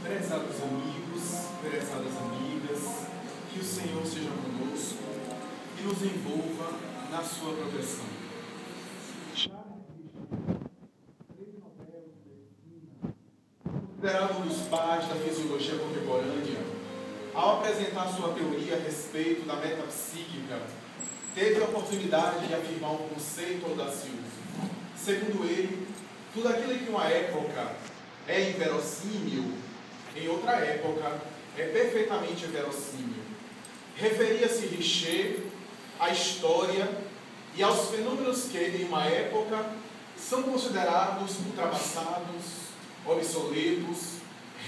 Prezados amigos, prezadas amigas, que o Senhor seja conosco e nos envolva na sua proteção. Considerado um dos pais da fisiologia contemporânea, ao apresentar sua teoria a respeito da metapsíquica, teve a oportunidade de afirmar um conceito audacioso. Segundo ele, tudo aquilo que em uma época é inverossímil, em outra época é perfeitamente verossímil. Referia-se Richer à história e aos fenômenos que, em uma época, são considerados ultrapassados, obsoletos,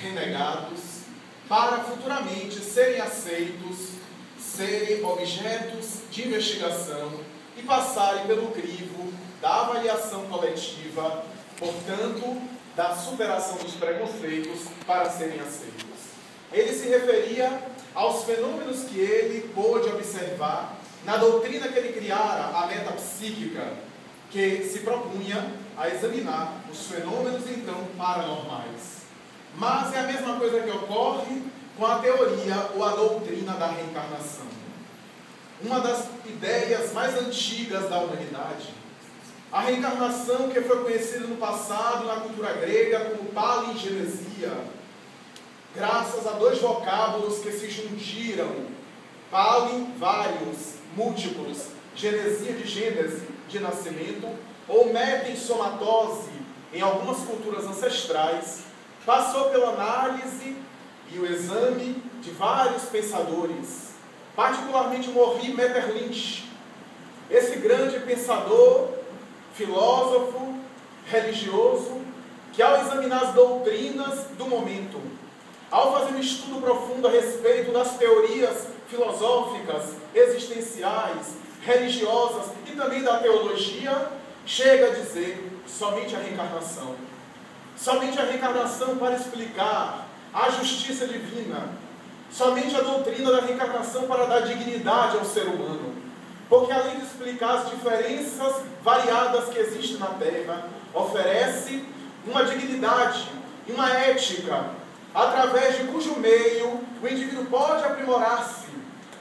renegados, para futuramente serem aceitos, serem objetos de investigação e passarem pelo crivo da avaliação coletiva, portanto, da superação dos preconceitos para serem aceitos. Ele se referia aos fenômenos que ele pôde observar na doutrina que ele criara, a metapsíquica, que se propunha a examinar os fenômenos, então, paranormais. Mas é a mesma coisa que ocorre com a teoria ou a doutrina da reencarnação. Uma das ideias mais antigas da humanidade, a reencarnação que foi conhecida no passado na cultura grega como palingenesia, graças a dois vocábulos que se jungiram, palin, vários, múltiplos, genesia de gênese, de nascimento, ou metensomatose, em algumas culturas ancestrais, passou pela análise e o exame de vários pensadores, particularmente Maurice Maeterlinck, esse grande pensador, filósofo, religioso, que ao examinar as doutrinas do momento, ao fazer um estudo profundo a respeito das teorias filosóficas, existenciais, religiosas e também da teologia, chega a dizer somente a reencarnação. Somente a reencarnação para explicar a justiça divina. Somente a doutrina da reencarnação para dar dignidade ao ser humano. Porque além de explicar as diferenças variadas que existem na Terra, oferece uma dignidade e uma ética, através de cujo meio o indivíduo pode aprimorar-se,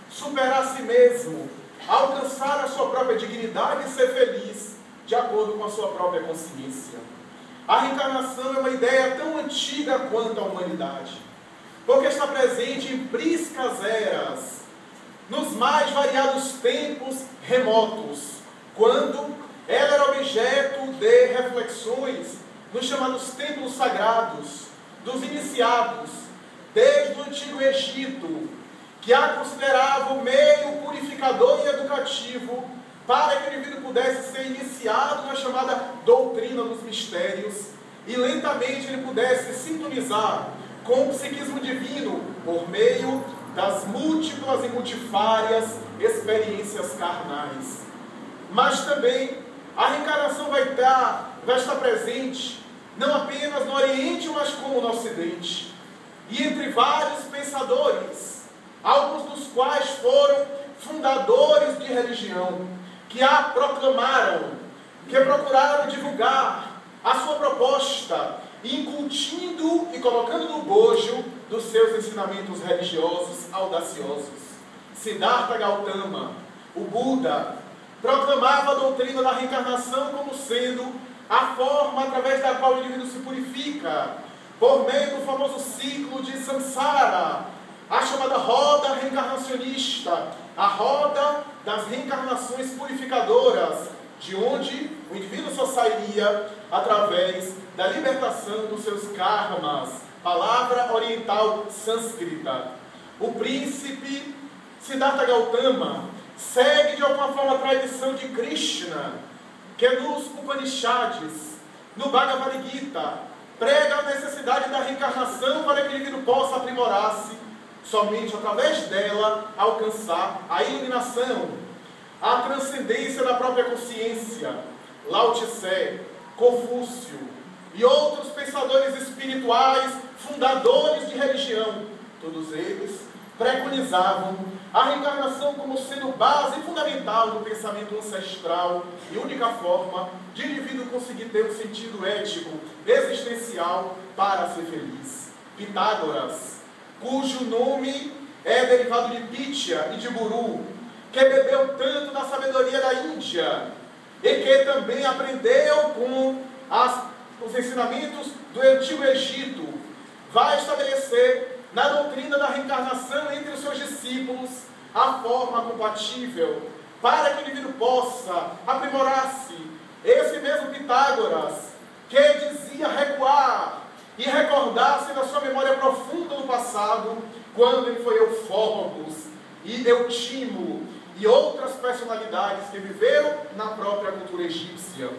superar a si mesmo, alcançar a sua própria dignidade e ser feliz, de acordo com a sua própria consciência. A reencarnação é uma ideia tão antiga quanto a humanidade, porque está presente em priscas eras, nos mais variados tempos remotos, quando ela era objeto de reflexões nos chamados templos sagrados, dos iniciados, desde o Antigo Egito, que a considerava o meio purificador e educativo para que o indivíduo pudesse ser iniciado na chamada doutrina dos mistérios e lentamente ele pudesse sintonizar com o psiquismo divino por meio das múltiplas e multifárias experiências carnais. Mas também a reencarnação vai estar presente não apenas no Oriente, mas como no Ocidente. E entre vários pensadores, alguns dos quais foram fundadores de religião, que a proclamaram, que procuraram divulgar a sua proposta, incutindo e colocando no bojo dos seus ensinamentos religiosos audaciosos. Siddhartha Gautama, o Buda, proclamava a doutrina da reencarnação como sendo a forma através da qual o indivíduo se purifica, por meio do famoso ciclo de samsara, a chamada roda reencarnacionista, a roda das reencarnações purificadoras, de onde o indivíduo só sairia através da libertação dos seus karmas, palavra oriental sânscrita. O príncipe Siddhartha Gautama segue de alguma forma a tradição de Krishna, que nos Upanishads, no Bhagavad Gita, prega a necessidade da reencarnação para que o indivíduo possa aprimorar-se, somente através dela alcançar a iluminação, a transcendência da própria consciência. Lao Tse, Confúcio e outros pensadores espirituais, fundadores de religião, todos eles preconizavam a reencarnação como sendo base fundamental do pensamento ancestral e única forma de o indivíduo conseguir ter um sentido ético, existencial para ser feliz. Pitágoras, cujo nome é derivado de Pitya e de Guru, que bebeu tanto da sabedoria da Índia e que também aprendeu com os ensinamentos do Antigo Egito, vai estabelecer na doutrina da reencarnação entre os seus discípulos a forma compatível para que o indivíduo possa aprimorar-se. Esse mesmo Pitágoras, que dizia recuar e recordar-se da sua memória profunda do passado, quando ele foi Eufóbos e Eutimo e outras personalidades que viveram na própria cultura egípcia.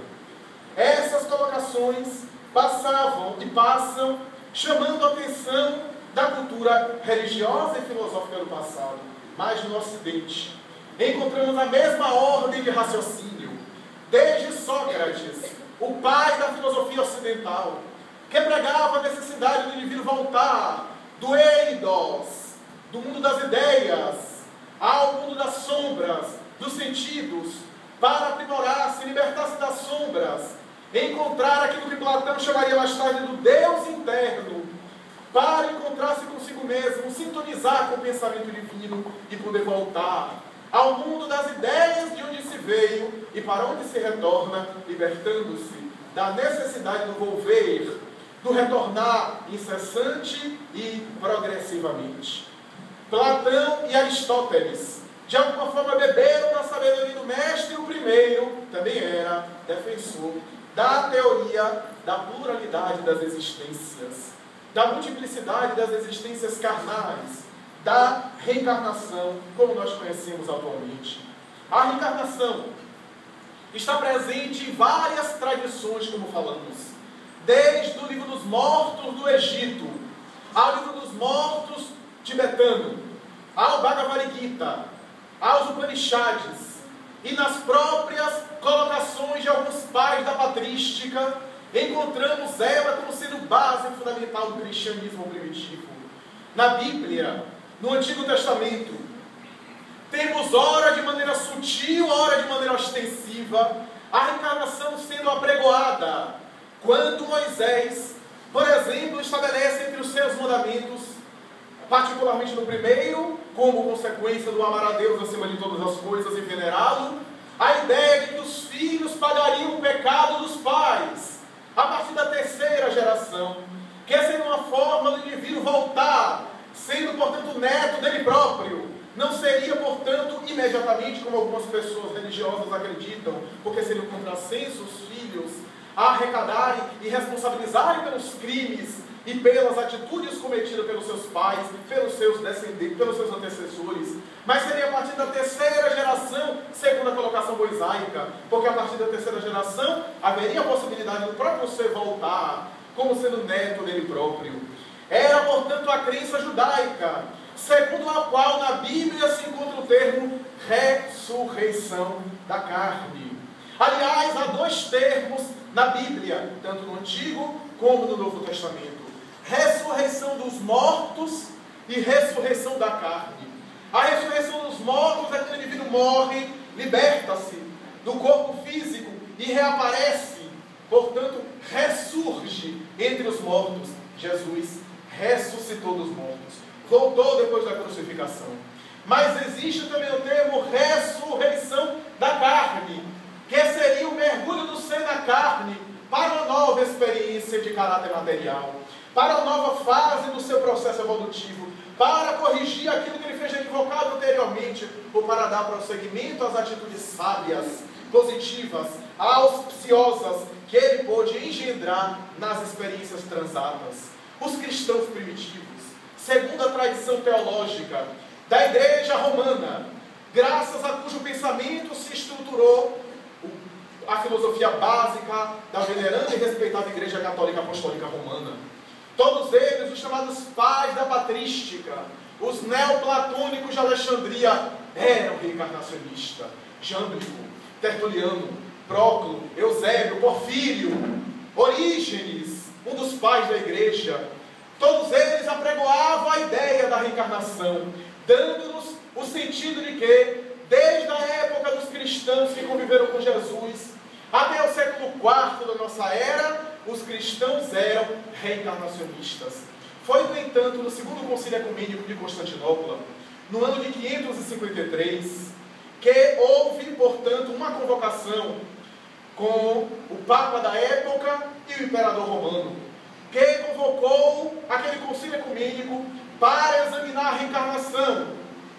Essas colocações passavam e passam chamando a atenção da cultura religiosa e filosófica do passado. Mas no Ocidente encontramos a mesma ordem de raciocínio, desde Sócrates, o pai da filosofia ocidental, que pregava a necessidade do indivíduo voltar do eidos, do mundo das ideias, ao mundo das sombras, dos sentidos, para aprimorar-se, libertar-se das sombras, encontrar aquilo que Platão chamaria mais tarde do Deus interno, para encontrar-se consigo mesmo, sintonizar com o pensamento divino e poder voltar ao mundo das ideias de onde se veio e para onde se retorna, libertando-se da necessidade do volver, do retornar incessante e progressivamente. Platão e Aristóteles, de alguma forma, beberam da sabedoria do mestre. O primeiro também era defensor da teoria da pluralidade das existências, da multiplicidade das existências carnais, da reencarnação, como nós conhecemos atualmente. A reencarnação está presente em várias tradições, como falamos, desde o livro dos mortos do Egito, ao livro dos mortos tibetano, ao Bhagavad Gita, aos Upanishads, e nas próprias colocações de alguns pais da patrística, encontramos ela como sendo base fundamental do cristianismo primitivo. Na Bíblia, no Antigo Testamento, temos ora de maneira sutil, ora de maneira ostensiva, a reencarnação sendo apregoada, quando Moisés, por exemplo, estabelece entre os seus mandamentos, particularmente no primeiro, como consequência do amar a Deus acima de todas as coisas e venerá-lo, a ideia de que os filhos pagariam o pecado dos pais a partir da terceira geração, que seria uma forma do indivíduo voltar, sendo, portanto, neto dele próprio. Não seria, portanto, imediatamente, como algumas pessoas religiosas acreditam, porque seria um contrassenso os filhos a arrecadarem e responsabilizarem pelos crimes e pelas atitudes cometidas pelos seus pais, pelos seus descendentes, pelos seus antecessores. Mas seria a partir da terceira geração, segundo a colocação mosaica, porque a partir da terceira geração haveria a possibilidade do próprio ser voltar como sendo neto dele próprio. Era, portanto, a crença judaica, segundo a qual na Bíblia se encontra o termo ressurreição da carne. Aliás, há dois termos na Bíblia, tanto no Antigo como no Novo Testamento: ressurreição dos mortos e ressurreição da carne. A ressurreição dos mortos é quando o indivíduo morre, liberta-se do corpo físico e reaparece, portanto, ressurge entre os mortos. Jesus ressuscitou dos mortos, voltou depois da crucificação. Mas existe também o termo ressurreição da carne, que seria o mergulho do ser na carne, experiência de caráter material, para uma nova fase do seu processo evolutivo, para corrigir aquilo que ele fez equivocado anteriormente, ou para dar prosseguimento às atitudes sábias, positivas, auspiciosas, que ele pôde engendrar nas experiências transatas. Os cristãos primitivos, segundo a tradição teológica da Igreja Romana, graças a cujo pensamento se estruturou a filosofia básica da veneranda e respeitada Igreja Católica Apostólica Romana. Todos eles, os chamados pais da patrística, os neoplatônicos de Alexandria, eram reencarnacionistas. Jâmblico, Tertuliano, Próclo, Eusébio, Porfírio, Orígenes, um dos pais da Igreja, todos eles apregoavam a ideia da reencarnação, dando-nos o sentido de que, desde a época dos cristãos que conviveram com Jesus, até o século IV da nossa era, os cristãos eram reencarnacionistas. Foi, no entanto, no segundo concílio ecumênico de Constantinopla, no ano de 553, que houve, portanto, uma convocação com o Papa da época e o Imperador Romano, que convocou aquele concílio ecumênico para examinar a reencarnação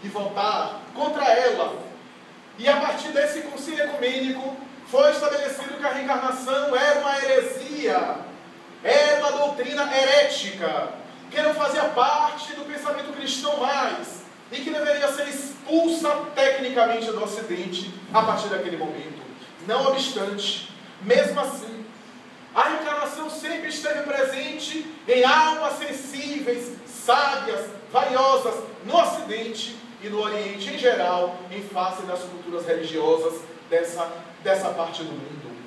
e votar contra ela. E a partir desse concílio ecumênico foi estabelecido que a reencarnação era uma heresia, era uma doutrina herética, que não fazia parte do pensamento cristão mais, e que deveria ser expulsa tecnicamente do Ocidente a partir daquele momento. Não obstante, mesmo assim, a reencarnação sempre esteve presente em almas sensíveis, sábias, valiosas, no Ocidente e no Oriente em geral, em face das culturas religiosas dessa parte do mundo.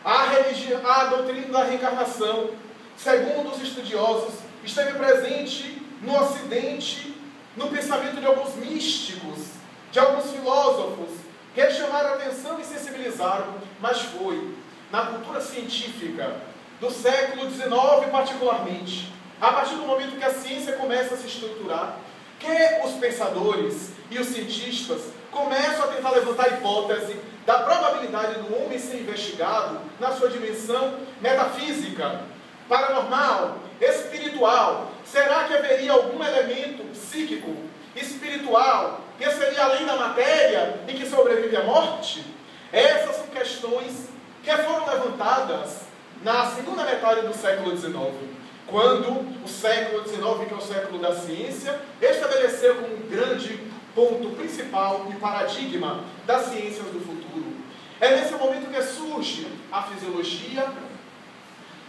A doutrina da reencarnação, segundo os estudiosos, esteve presente no Ocidente, no pensamento de alguns místicos, de alguns filósofos, que chamaram a atenção e sensibilizaram, mas foi na cultura científica do século XIX particularmente, a partir do momento que a ciência começa a se estruturar, que os pensadores e os cientistas começam a tentar levantar a hipótese da probabilidade do homem ser investigado na sua dimensão metafísica, paranormal, espiritual. Será que haveria algum elemento psíquico, espiritual, que seria além da matéria e que sobrevive à morte? Essas são questões que foram levantadas na segunda metade do século XIX, quando o século XIX, que é o século da ciência, estabeleceu como um grande ponto principal e paradigma das ciências do futuro. É nesse momento que surge a fisiologia,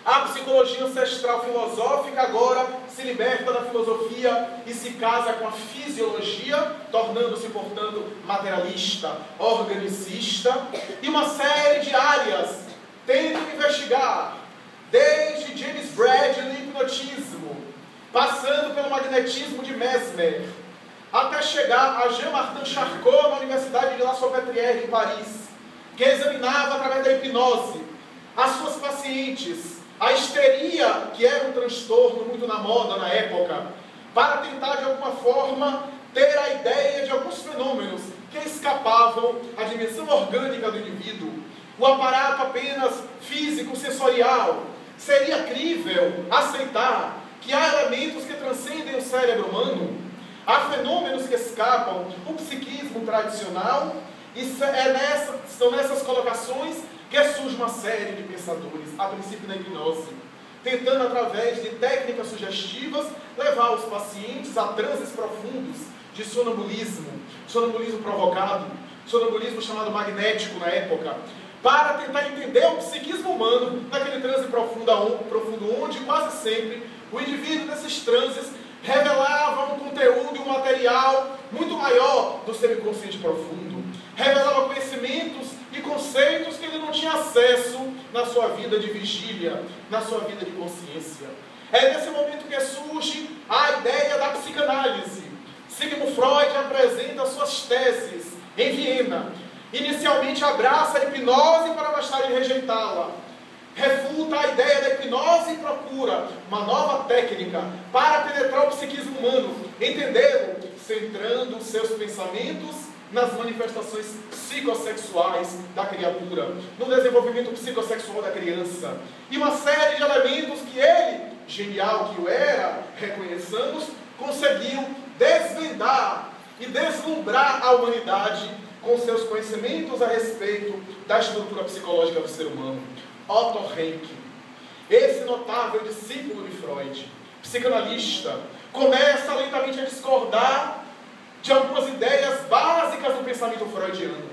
a psicologia ancestral filosófica agora se liberta da filosofia e se casa com a fisiologia, tornando-se, portanto, materialista, organicista, e uma série de áreas tentam investigar, desde James Bradley no hipnotismo, passando pelo magnetismo de Mesmer, até chegar a Jean-Martin Charcot na Universidade de La Salpêtrière, em Paris, que examinava através da hipnose as suas pacientes, a histeria, que era um transtorno muito na moda na época, para tentar de alguma forma ter a ideia de alguns fenômenos que escapavam à dimensão orgânica do indivíduo, o aparato apenas físico, sensorial. Seria crível aceitar que há elementos que transcendem o cérebro humano, há fenômenos que escapam o psiquismo tradicional, e são nessas colocações que surge uma série de pensadores, a princípio na hipnose, tentando através de técnicas sugestivas levar os pacientes a transes profundos de sonambulismo provocado, sonambulismo chamado magnético na época, para tentar entender o psiquismo humano naquele transe profundo onde quase sempre o indivíduo nesses transes revelava um conteúdo e um material muito maior do seu inconsciente profundo, revelava conhecimentos e conceitos que ele não tinha acesso na sua vida de vigília, na sua vida de consciência. É nesse momento que surge a ideia da psicanálise. Sigmund Freud apresenta suas teses em Viena. Inicialmente abraça a hipnose para mais tarde rejeitá-la. Refuta a ideia da hipnose e procura uma nova técnica para penetrar o psiquismo humano, entendê-lo, centrando seus pensamentos nas manifestações psicossexuais da criatura, no desenvolvimento psicossexual da criança, e uma série de elementos que ele, genial que o era, reconheçamos, conseguiu desvendar e deslumbrar a humanidade com seus conhecimentos a respeito da estrutura psicológica do ser humano. Otto Rank, esse notável discípulo de Freud, psicanalista, começa lentamente a discordar de algumas ideias básicas do pensamento freudiano,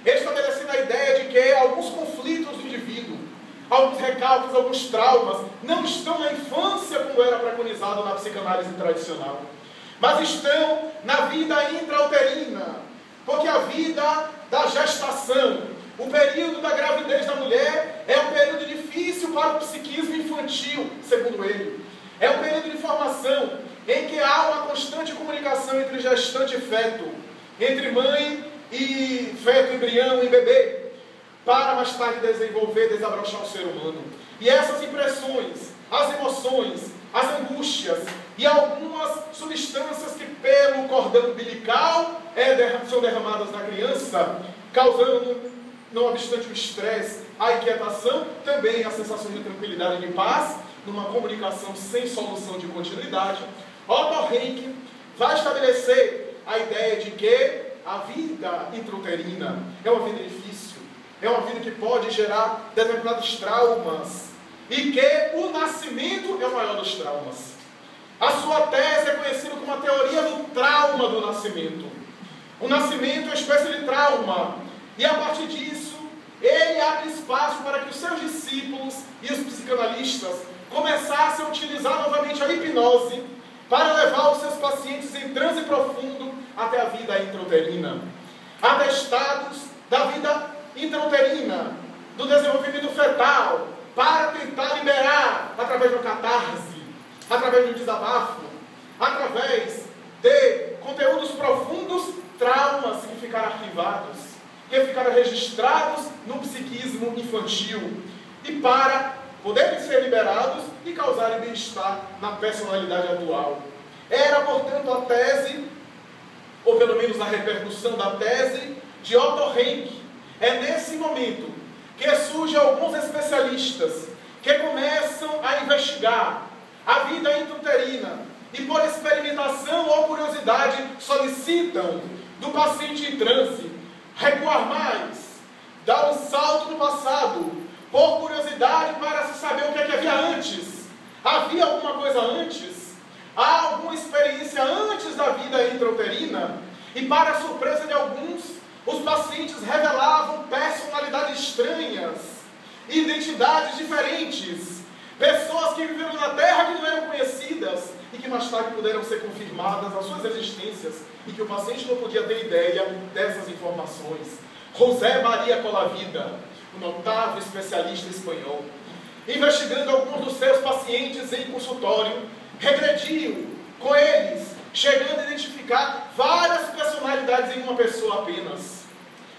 estabelecendo a ideia de que alguns conflitos do indivíduo, alguns recalques, alguns traumas, não estão na infância como era preconizado na psicanálise tradicional, mas estão na vida intrauterina, porque a vida da gestação, o período da gravidez da mulher, é um período difícil para o psiquismo infantil, segundo ele. É um período de formação em que há uma constante comunicação entre gestante e feto, entre mãe e feto, embrião e bebê, para mais tarde desenvolver, desabrochar o ser humano. E essas impressões, as emoções, as angústias e algumas substâncias que pelo cordão umbilical são derramadas na criança, causando, não obstante o estresse, a inquietação, também a sensação de tranquilidade e de paz, numa comunicação sem solução de continuidade. Otto Rank vai estabelecer a ideia de que a vida intrauterina é uma vida difícil, é uma vida que pode gerar determinados traumas, e que o nascimento é o maior dos traumas. A sua tese é conhecida como a teoria do trauma do nascimento. O nascimento é uma espécie de trauma, e a partir disso, ele abre espaço para que os seus discípulos e os psicanalistas começassem a utilizar novamente a hipnose para levar os seus pacientes em transe profundo até a vida intrauterina. Atestados da vida intrauterina, do desenvolvimento fetal, para tentar liberar, através de uma catarse, através de um desabafo, através de conteúdos profundos, traumas que ficaram arquivados, que ficaram registrados no psiquismo infantil, e para poderem ser liberados e causarem bem-estar na personalidade atual. Era, portanto, a tese, ou pelo menos a repercussão da tese, de Otto Rank. É nesse momento que surgem alguns especialistas que começam a investigar a vida intrauterina e, por experimentação ou curiosidade, solicitam do paciente em transe recuar mais, dar um salto no passado, por curiosidade para se saber o que é que havia antes. Havia alguma coisa antes? Há alguma experiência antes da vida intrauterina? E para a surpresa de alguns, os pacientes revelavam personalidades estranhas, identidades diferentes, pessoas que viveram na Terra que não eram conhecidas e que mais tarde puderam ser confirmadas as suas existências e que o paciente não podia ter ideia dessas informações. José Maria Colavida, um notável especialista espanhol, investigando alguns dos seus pacientes em consultório, regrediu com eles, chegando a identificar várias personalidades em uma pessoa apenas.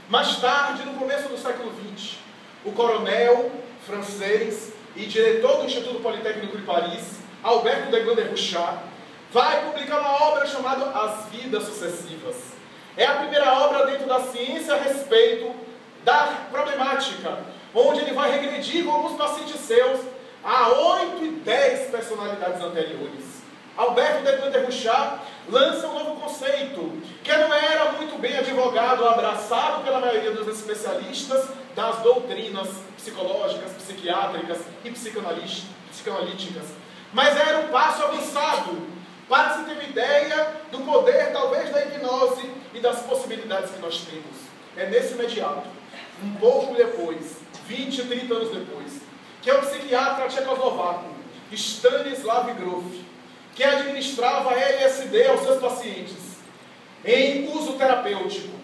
Mais tarde, no começo do século XX, o coronel francês e diretor do Instituto Politécnico de Paris, Alberto de Gand-Ruchat, vai publicar uma obra chamada As Vidas Sucessivas. É a primeira obra dentro da ciência a respeito da problemática, onde ele vai regredir com alguns pacientes seus a 8 e 10 personalidades anteriores. Alberto de Gand-Ruchat lança um novo conceito, que não era muito bem advogado, abraçado pela maioria dos especialistas das doutrinas psicológicas, psiquiátricas e psicanalíticas, mas era um passo avançado para se ter uma ideia do poder, talvez, da hipnose e das possibilidades que nós temos. É nesse imediato, um pouco depois, 20, 30 anos depois, que é o psiquiatra tchecoslovaco Stanislav Grof, que administrava LSD aos seus pacientes, em uso terapêutico,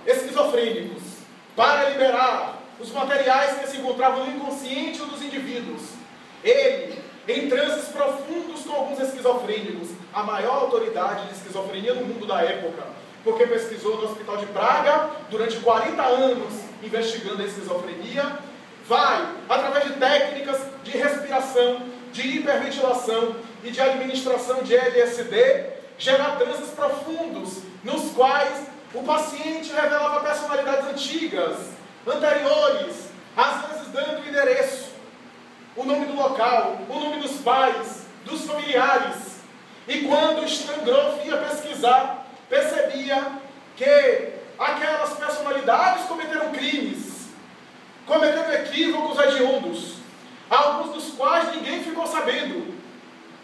esquizofrênicos, para liberar os materiais que se encontravam no inconsciente dos indivíduos. Ele, em transes profundos com alguns esquizofrênicos, a maior autoridade de esquizofrenia no mundo da época, porque pesquisou no Hospital de Praga durante 40 anos, investigando a esquizofrenia, vai, através de técnicas de respiração, de hiperventilação e de administração de LSD, gerar transes profundos, nos quais O paciente revelava personalidades antigas, anteriores, às vezes dando o endereço, o nome do local, o nome dos pais, dos familiares. E quando o Stangrove ia pesquisar, percebia que aquelas personalidades cometeram crimes, cometeram equívocos hediondos, alguns dos quais ninguém ficou sabendo.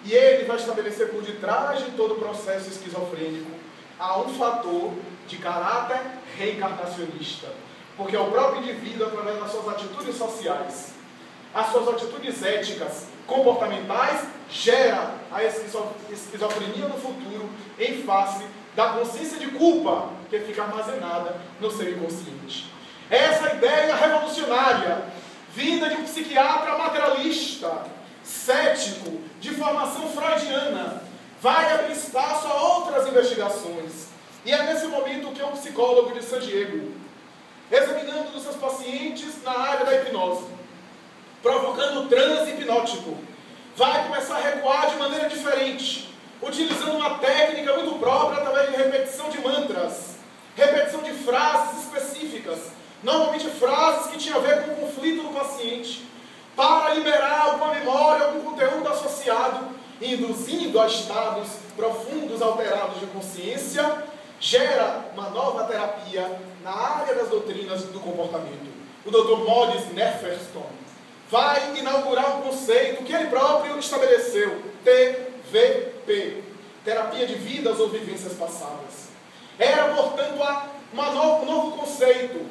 E ele vai estabelecer por detrás de todo o processo esquizofrênico há um fator de caráter reencarnacionista. Porque é o próprio indivíduo, através das suas atitudes sociais, as suas atitudes éticas, comportamentais, gera a esquizofrenia no futuro em face da consciência de culpa que fica armazenada no seu inconsciente. Essa ideia revolucionária, vinda de um psiquiatra materialista, cético, de formação freudiana, vai abrir espaço a outras investigações. E é nesse momento que um psicólogo de San Diego, examinando os seus pacientes na área da hipnose, provocando transe hipnótico, vai começar a recuar de maneira diferente, utilizando uma técnica muito própria através de repetição de mantras, repetição de frases específicas, normalmente frases que tinham a ver com o conflito do paciente, para liberar alguma memória, algum conteúdo associado, induzindo a estados profundos, alterados de consciência, gera uma nova terapia na área das doutrinas do comportamento. O Dr. Maurice Nefferson vai inaugurar um conceito que ele próprio estabeleceu, TVP, Terapia de Vidas ou Vivências Passadas. Era, portanto, um novo conceito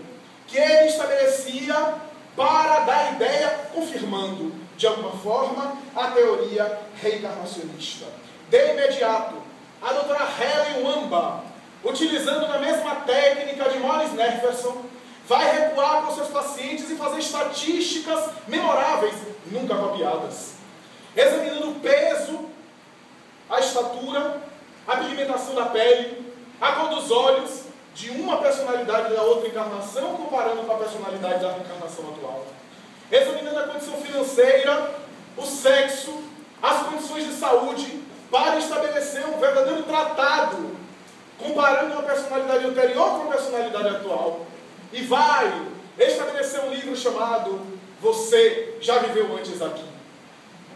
que ele estabelecia para dar ideia, confirmando, de alguma forma, a teoria reencarnacionista. De imediato, a doutora Helen Wamba, utilizando a mesma técnica de Maurice Nefferson, vai recuar com seus pacientes e fazer estatísticas memoráveis, nunca copiadas, examinando o peso, a estatura, a pigmentação da pele, a cor dos olhos, de uma personalidade da outra encarnação, comparando com a personalidade da encarnação atual. Examinando a condição financeira, o sexo, as condições de saúde, para estabelecer um verdadeiro tratado, comparando uma personalidade anterior com a personalidade atual. E vai estabelecer um livro chamado Você Já Viveu Antes Aqui.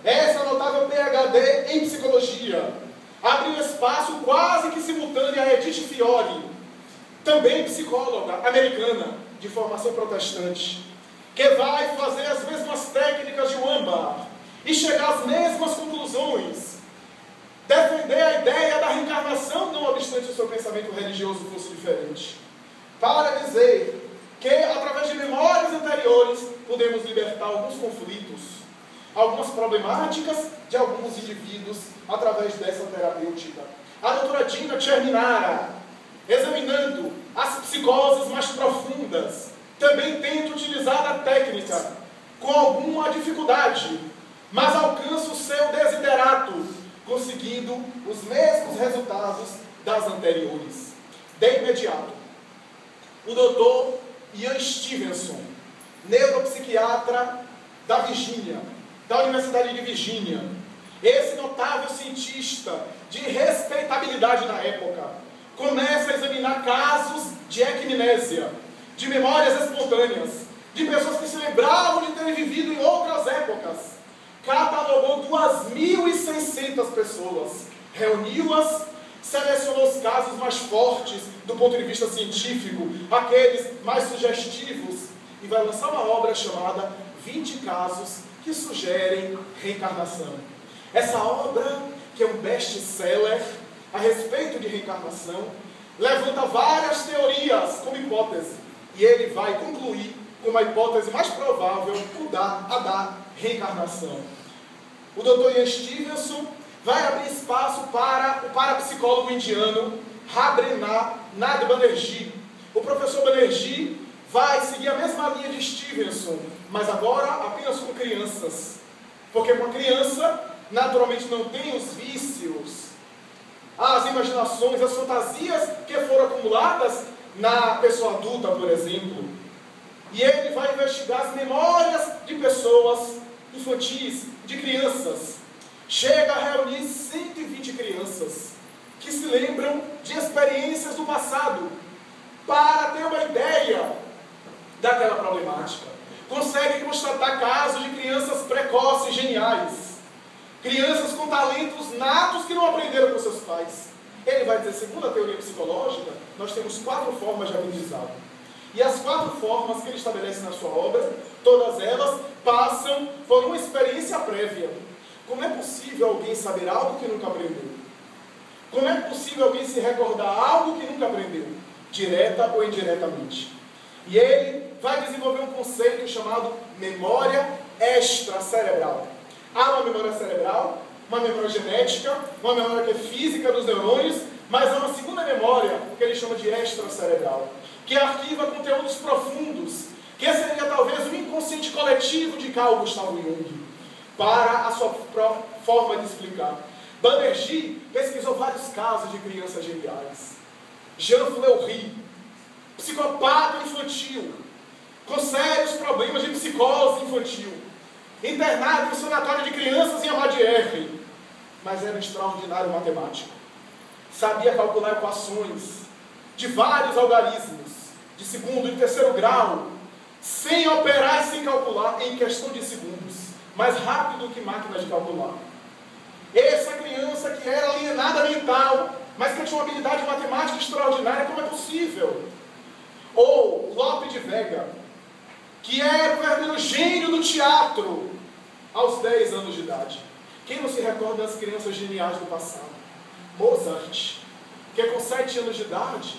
Essa notável PhD em psicologia abriu espaço quase que simultâneo a Edith Fiore, também psicóloga americana de formação protestante, que vai fazer as mesmas técnicas de Wamba e chegar às mesmas conclusões, defender a ideia da reencarnação, não obstante o seu pensamento religioso fosse diferente, para dizer que através de memórias anteriores podemos libertar alguns conflitos, algumas problemáticas de alguns indivíduos através dessa terapêutica. A doutora Gina Cerminara, examinando as psicoses mais profundas, também tenta utilizar a técnica com alguma dificuldade, mas alcança o seu desiderato, conseguindo os mesmos resultados das anteriores. De imediato, o Dr. Ian Stevenson, neuropsiquiatra da Virgínia, da Universidade de Virgínia, esse notável cientista de respeitabilidade na época, começa a examinar casos de equimnésia, de memórias espontâneas, de pessoas que se lembravam de terem vivido em outras épocas. Catalogou 2.600 pessoas, reuniu-as, selecionou os casos mais fortes do ponto de vista científico, aqueles mais sugestivos, e vai lançar uma obra chamada 20 casos que sugerem reencarnação. Essa obra, que é um best-seller a respeito de reencarnação, levanta várias teorias como hipótese, e ele vai concluir com uma hipótese mais provável a da reencarnação. O Dr. Ian Stevenson vai abrir espaço para o parapsicólogo indiano Rabindranath Banerjee. O professor Banerjee vai seguir a mesma linha de Stevenson, mas agora apenas com crianças, porque uma criança naturalmente não tem os vícios, as imaginações, as fantasias que foram acumuladas na pessoa adulta, por exemplo. E ele vai investigar as memórias de pessoas infantis, de crianças. Chega a reunir 120 crianças que se lembram de experiências do passado, para ter uma ideia daquela problemática. Consegue constatar casos de crianças precoces, geniais. Crianças com talentos natos que não aprenderam com seus pais. Ele vai dizer, segundo a teoria psicológica, nós temos 4 formas de aprendizado. E as 4 formas que ele estabelece na sua obra, todas elas passam por uma experiência prévia. Como é possível alguém saber algo que nunca aprendeu? Como é possível alguém se recordar algo que nunca aprendeu? Direta ou indiretamente. E ele vai desenvolver um conceito chamado memória extracerebral. Há uma memória cerebral, uma memória genética, uma memória que é física dos neurônios, mas há uma segunda memória, que ele chama de extracerebral, que arquiva conteúdos profundos, que seria talvez o inconsciente coletivo de Carl Gustav Jung, para a sua própria forma de explicar. Banerjee pesquisou vários casos de crianças geniais. Jean Fleury, psicopata infantil, com sérios problemas de psicose infantil, internado em um sanatório de crianças em Ahmadiyya, mas era um extraordinário matemático. Sabia calcular equações de vários algarismos, de segundo e terceiro grau, sem operar e sem calcular, em questão de segundos, mais rápido que máquina de calcular. Essa criança que era alienada mental, mas que tinha uma habilidade matemática extraordinária, como é possível? Ou Lope de Vega, que era o verdadeiro gênio do teatro, aos 10 anos de idade. Quem não se recorda das crianças geniais do passado? Mozart, que com 7 anos de idade,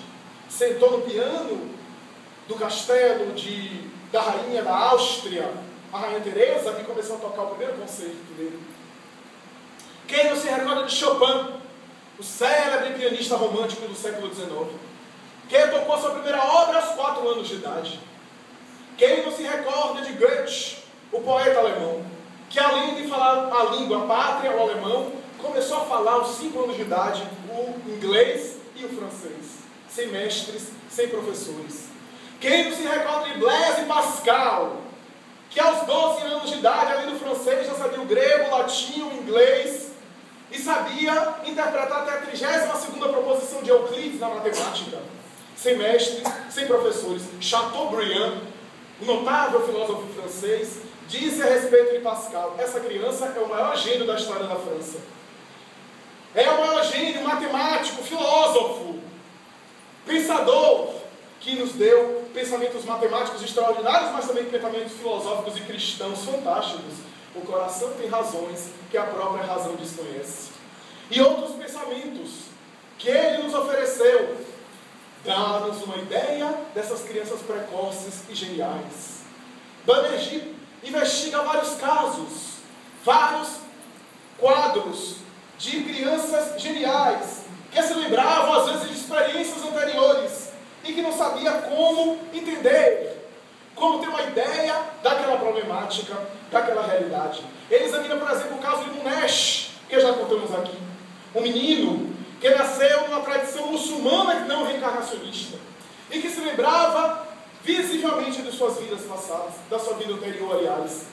sentou no piano do castelo da rainha da Áustria, a rainha Teresa, e começou a tocar o primeiro concerto dele. Quem não se recorda de Chopin, o célebre pianista romântico do século XIX, que tocou sua primeira obra aos 4 anos de idade. Quem não se recorda de Goethe, o poeta alemão, que além de falar a língua pátria, o alemão, começou a falar aos 5 anos de idade o inglês e o francês, sem mestres, sem professores. Quem não se recorda de Blaise Pascal, que aos 12 anos de idade, além do francês, já sabia o grego, o latim, o inglês, e sabia interpretar até a 32ª proposição de Euclides na matemática, sem mestres, sem professores. Chateaubriand, o notável filósofo francês, disse a respeito de Pascal: essa criança é o maior gênio da história da França. É o maior gênio matemático, filósofo, pensador, que nos deu pensamentos matemáticos extraordinários, mas também pensamentos filosóficos e cristãos fantásticos. O coração tem razões que a própria razão desconhece. E outros pensamentos que ele nos ofereceu, dá-nos uma ideia dessas crianças precoces e geniais. Banerjee investiga vários casos, vários quadros de crianças geniais, que se lembravam às vezes de experiências anteriores e que não sabia como entender, como ter uma ideia daquela problemática, daquela realidade. Ele examina, por exemplo, o caso de Munesh, que já contamos aqui. Um menino que nasceu numa tradição muçulmana não reencarnacionista e que se lembrava visivelmente de suas vidas passadas, da sua vida anterior, aliás,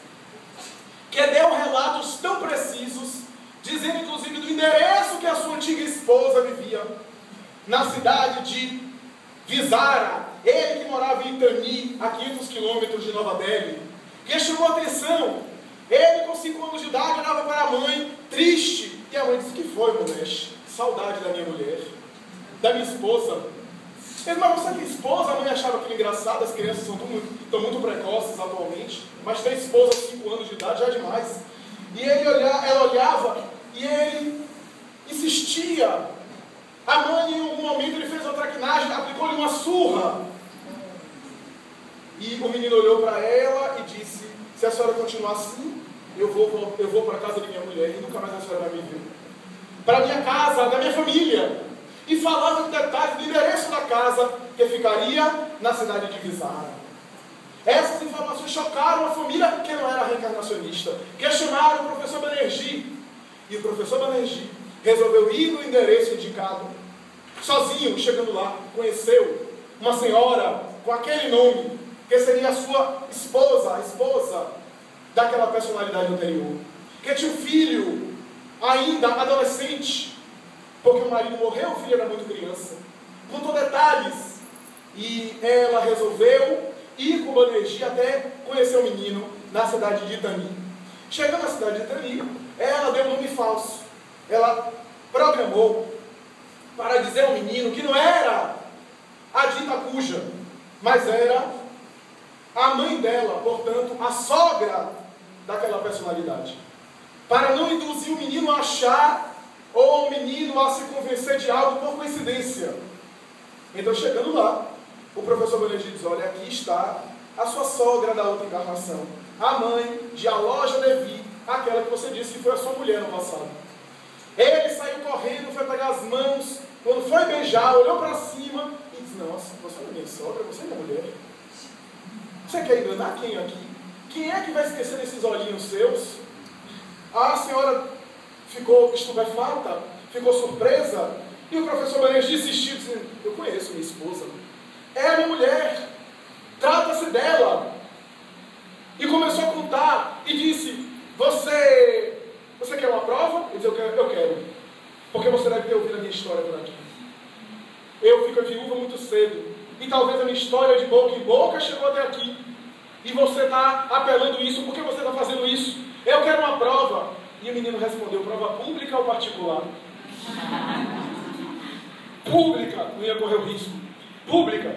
que deu relatos tão precisos, dizendo inclusive do endereço que a sua antiga esposa vivia, na cidade de Visara, ele que morava em Itani, a 500 quilômetros de Nova Delhi, que chamou a atenção. Ele com 5 anos de idade olhava para a mãe, triste, e a mãe disse: que foi, Munesh? Saudade da minha mulher, da minha esposa. Ele: mas você tem esposa? A mãe achava aquilo engraçado, as crianças estão muito precoces atualmente, mas ter esposa aos 5 anos de idade já é demais. E ela olhava e ele insistia. A mãe, em algum momento, ele fez uma traquinagem, aplicou-lhe uma surra. E o menino olhou para ela e disse: se a senhora continuar assim, eu vou para a casa de minha mulher e nunca mais a senhora vai me ver. Para a minha casa, da minha família. E falava de detalhes do endereço da casa, que ficaria na cidade de Visara. Essas informações chocaram a família que não era reencarnacionista. Questionaram o professor Banerjee. E o professor Banerjee resolveu ir no endereço indicado. Sozinho, chegando lá, conheceu uma senhora com aquele nome, que seria a sua esposa, a esposa daquela personalidade anterior, que tinha um filho ainda adolescente, porque o marido morreu, o filho era muito criança. Contou detalhes E ela resolveu ir com Banerjee até conhecer o menino na cidade de Itani. Chegando na cidade de Itani, ela deu um nome falso. Ela programou para dizer ao menino que não era a dita cuja, mas era a mãe dela, portanto, a sogra daquela personalidade. Para não induzir o menino a achar, ou o menino a se convencer de algo por coincidência. Então, chegando lá, o professor Banerjee diz: olha, aqui está a sua sogra da outra encarnação, a mãe de Aloja Devi, aquela que você disse que foi a sua mulher no passado. Ele saiu correndo, foi pegar as mãos, quando foi beijar, olhou para cima e disse: nossa, você não é minha sogra, você é minha mulher. Você quer enganar quem aqui? Quem é que vai esquecer desses olhinhos seus? A senhora ficou estupefata, ficou surpresa, e o professor Banerjee insistiu, dizendo: eu conheço minha esposa, é a minha mulher, trata-se dela. E começou a contar, e disse: você quer uma prova? Ele disse: eu quero, porque você deve ter ouvido a minha história por aqui. Eu fico viúva muito cedo, e talvez a minha história de boca em boca chegou até aqui, e você está apelando isso, por que você está fazendo isso? Eu quero uma prova. E o menino respondeu: prova pública ou particular? Pública, não ia correr o risco. Pública.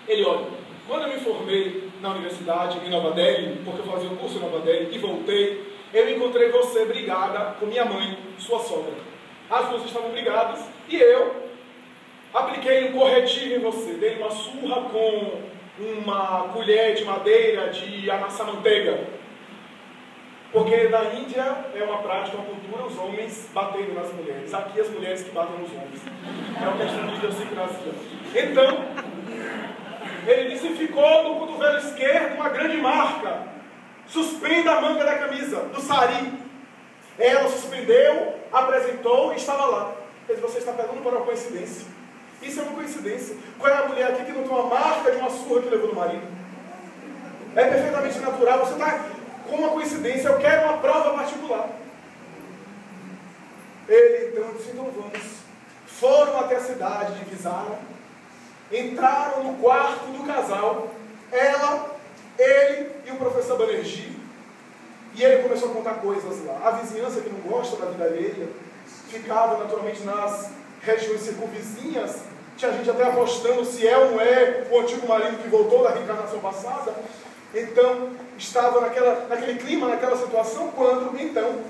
Ele: olha, quando eu me formei na universidade em Nova Delhi, porque eu fazia um curso em Nova Delhi e voltei, eu encontrei você brigada com minha mãe, sua sogra. As duas estavam brigadas e eu apliquei um corretivo em você, dei uma surra com uma colher de madeira de amassar manteiga. Porque na Índia é uma prática, uma cultura, os homens batendo nas mulheres. Aqui as mulheres que batem nos homens. É uma questão de idiosincrasia. Então, ele disse: ficou no cotovelo esquerdo uma grande marca. Suspenda a manga da camisa, do sari. Ela suspendeu, apresentou e estava lá. Ele disse: você está pegando para uma coincidência. Isso é uma coincidência. Qual é a mulher aqui que não tem uma marca de uma surra que levou no marido? É perfeitamente natural. Você está com uma coincidência. Eu quero uma prova particular. Ele então disse: então vamos. Foram até a cidade de Visara, entraram no quarto do casal, ela, ele e o professor Banerjee, e ele começou a contar coisas lá. A vizinhança, que não gosta da vida alheia, ficava naturalmente nas regiões circunvizinhas. Tinha gente até apostando se é ou não é o antigo marido que voltou da reencarnação passada. Então, estava naquele clima, naquela situação, quando, então,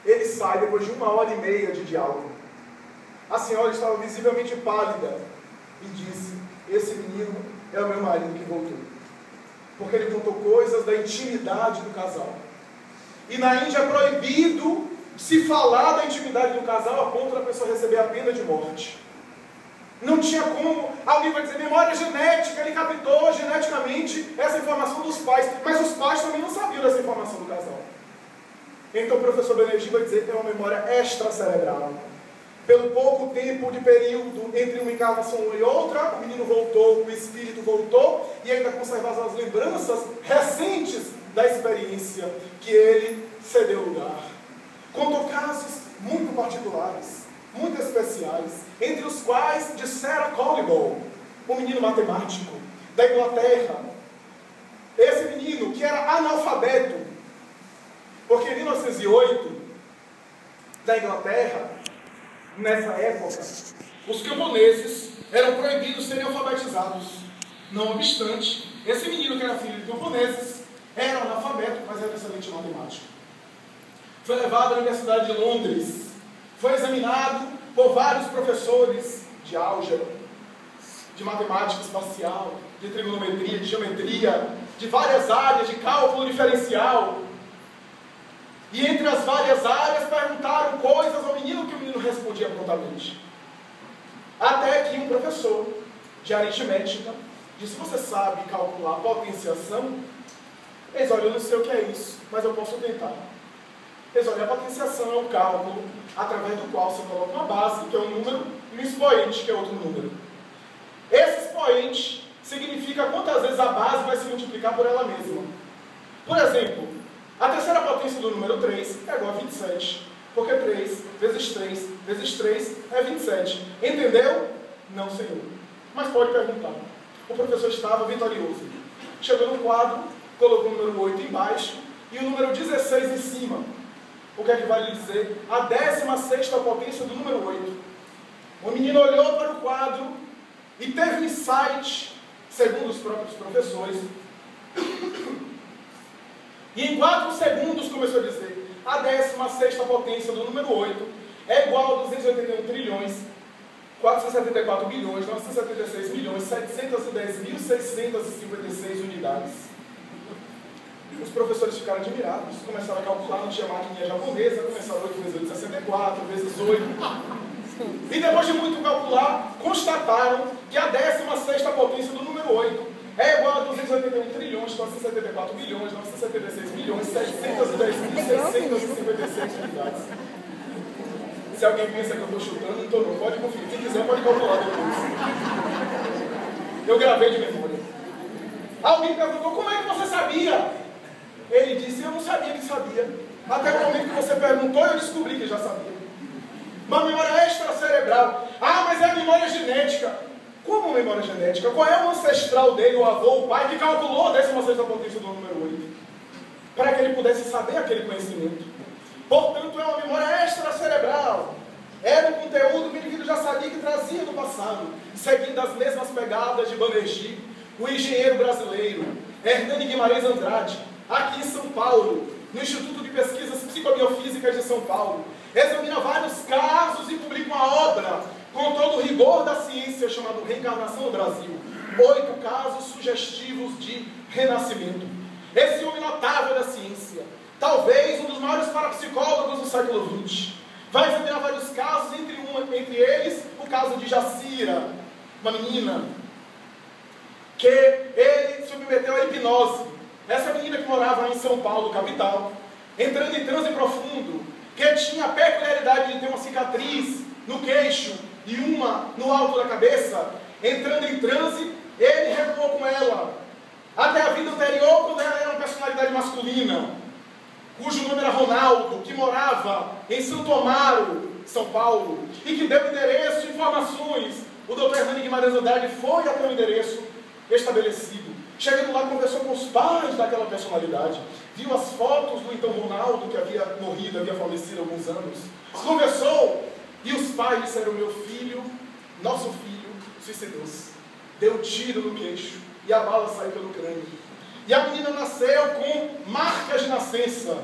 ele sai depois de 1h30 de diálogo. A senhora estava visivelmente pálida e disse: esse menino é o meu marido que voltou. Porque ele contou coisas da intimidade do casal. E na Índia é proibido se falar da intimidade do casal a ponto da pessoa receber a pena de morte. Não tinha como, alguém vai dizer memória genética, ele captou geneticamente essa informação dos pais, mas os pais também não sabiam dessa informação do casal. Então o professor Banerjee vai dizer que é uma memória extracerebral. Pelo pouco tempo de período entre uma encarnação e outra, o menino voltou, o espírito voltou, e ainda conservava as lembranças recentes da experiência que ele cedeu lugar. Contou casos muito particulares, muito especiais, entre os quais de Sarah Colliball, um menino matemático da Inglaterra. Esse menino que era analfabeto, porque em 1908, na Inglaterra, nessa época, os camponeses eram proibidos de serem alfabetizados. Não obstante, esse menino que era filho de camponeses era analfabeto, mas era excelente matemático. Foi levado à Universidade de Londres, foi examinado por vários professores de álgebra, de matemática espacial, de trigonometria, de geometria, de várias áreas, de cálculo diferencial. E entre as várias áreas perguntaram coisas ao menino que o menino respondia prontamente. Até que um professor de aritmética disse: você sabe calcular potenciação? Eles: olha, eu não sei o que é isso, mas eu posso tentar. Eles: olha, a potenciação é um cálculo através do qual você coloca uma base, que é um número, e um expoente, que é outro número. Esse expoente significa quantas vezes a base vai se multiplicar por ela mesma. Por exemplo, a terceira potência do número 3 é igual a 27, porque 3 vezes 3 vezes 3 é 27. Entendeu? Não, senhor. mas pode perguntar. O professor estava vitorioso. Chegou no quadro, colocou o número 8 embaixo e o número 16 em cima. O que é que vai lhe dizer? A 16ª potência do número 8. O menino olhou para o quadro e teve um insight, segundo os próprios professores. E em 4 segundos começou a dizer: a 16ª potência do número 8 é igual a 281 trilhões, 474 bilhões, 976 milhões, 710.656 unidades. Os professores ficaram admirados, começaram a calcular, não tinha maquininha japonesa, começaram 8 vezes 8, 64, vezes 8. E depois de muito calcular, constataram que a 16ª potência do número 8 é igual a 281 trilhões, 474 bilhões, 976 milhões, 710.656 unidades. Se alguém pensa que eu estou chutando, não estou não. Pode conferir. Quem quiser pode calcular depois. Eu gravei de memória. Alguém perguntou: como é que você sabia? Ele disse: eu não sabia que sabia. Até o momento que você perguntou, eu descobri que já sabia. Uma memória extracerebral. Ah, mas é a memória genética. Como memória genética? Qual é o ancestral dele, o avô, o pai, que calculou a 16ª potência do número 8? Para que ele pudesse saber aquele conhecimento. Portanto, é uma memória extracerebral. Era um conteúdo que o indivíduo já sabia que trazia do passado, seguindo as mesmas pegadas de Banerjee, o engenheiro brasileiro Hernani Guimarães Andrade, aqui em São Paulo, no Instituto de Pesquisas Psicobiofísicas de São Paulo, examina vários casos e publica uma obra com todo o rigor da ciência chamada Reencarnação no Brasil. 8 casos sugestivos de renascimento. Esse homem notável da ciência, talvez um dos maiores parapsicólogos do século XX, vai examinar vários casos, entre eles o caso de Jacira, uma menina, que ele submeteu à hipnose. Essa menina que morava em São Paulo, capital, entrando em transe profundo, que tinha a peculiaridade de ter uma cicatriz no queixo e uma no alto da cabeça, entrando em transe, ele recuou com ela até a vida anterior, quando ela era uma personalidade masculina, cujo nome era Ronaldo, que morava em Santo Amaro, São Paulo, e que deu endereço e informações. O Dr. Hernani Guimarães Andrade foi até o endereço estabelecido. Chegando lá, conversou com os pais daquela personalidade, viu as fotos do então Ronaldo, que havia morrido, havia falecido há alguns anos, conversou, e os pais disseram: meu filho, nosso filho, suicidou-se, deu tiro no queixo, e a bala saiu pelo crânio. E a menina nasceu com marcas de nascença,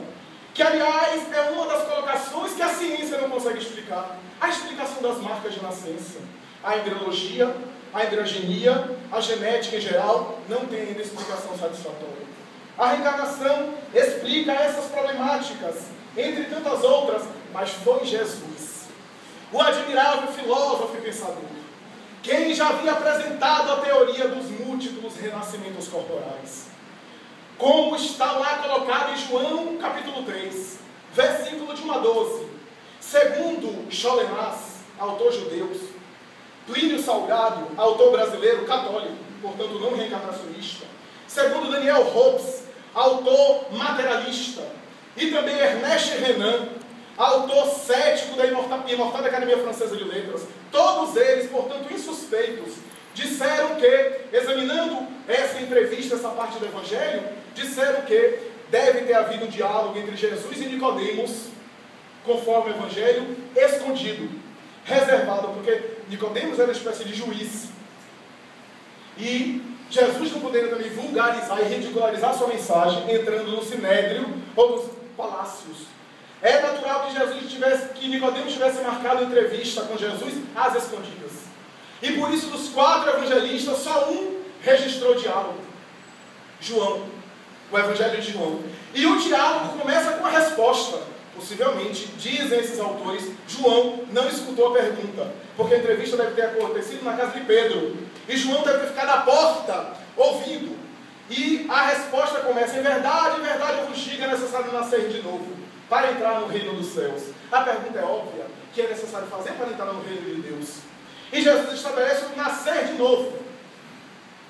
que aliás é uma das colocações que a ciência não consegue explicar. A explicação das marcas de nascença. A embriologia, a embriogenia, a genética em geral, não tem ainda explicação satisfatória. A reencarnação explica essas problemáticas, entre tantas outras, mas foi Jesus, o admirável filósofo e pensador, quem já havia apresentado a teoria dos múltiplos renascimentos corporais. Como está lá colocado em João capítulo 3, versículo de 1 a 12. Segundo Scholemás, autor judeu, Plínio Salgado, autor brasileiro católico, portanto não reencarnacionista. Segundo Daniel Hobbes, autor materialista. E também Ernest Renan, autor cético da Imortal Academia Francesa de Letras. Todos eles, portanto, insuspeitos, disseram que, examinando essa entrevista, essa parte do Evangelho, disseram que deve ter havido um diálogo entre Jesus e Nicodemos, conforme o Evangelho, escondido, reservado, porque Nicodemos era uma espécie de juiz. E Jesus não poderia também vulgarizar e ridicularizar sua mensagem entrando no sinédrio ou nos palácios. É natural que Nicodemos tivesse marcado entrevista com Jesus às escondidas. E por isso, dos 4 evangelistas, só um registrou diálogo. João, o Evangelho de João. E o diálogo começa com a resposta. Possivelmente, dizem esses autores, João não escutou a pergunta, porque a entrevista deve ter acontecido na casa de Pedro. E João deve ter ficado à porta, ouvindo. E a resposta começa: em verdade, eu vos digo, é necessário nascer de novo, para entrar no reino dos céus. A pergunta é óbvia: o que é necessário fazer para entrar no reino de Deus? E Jesus estabelece o nascer de novo.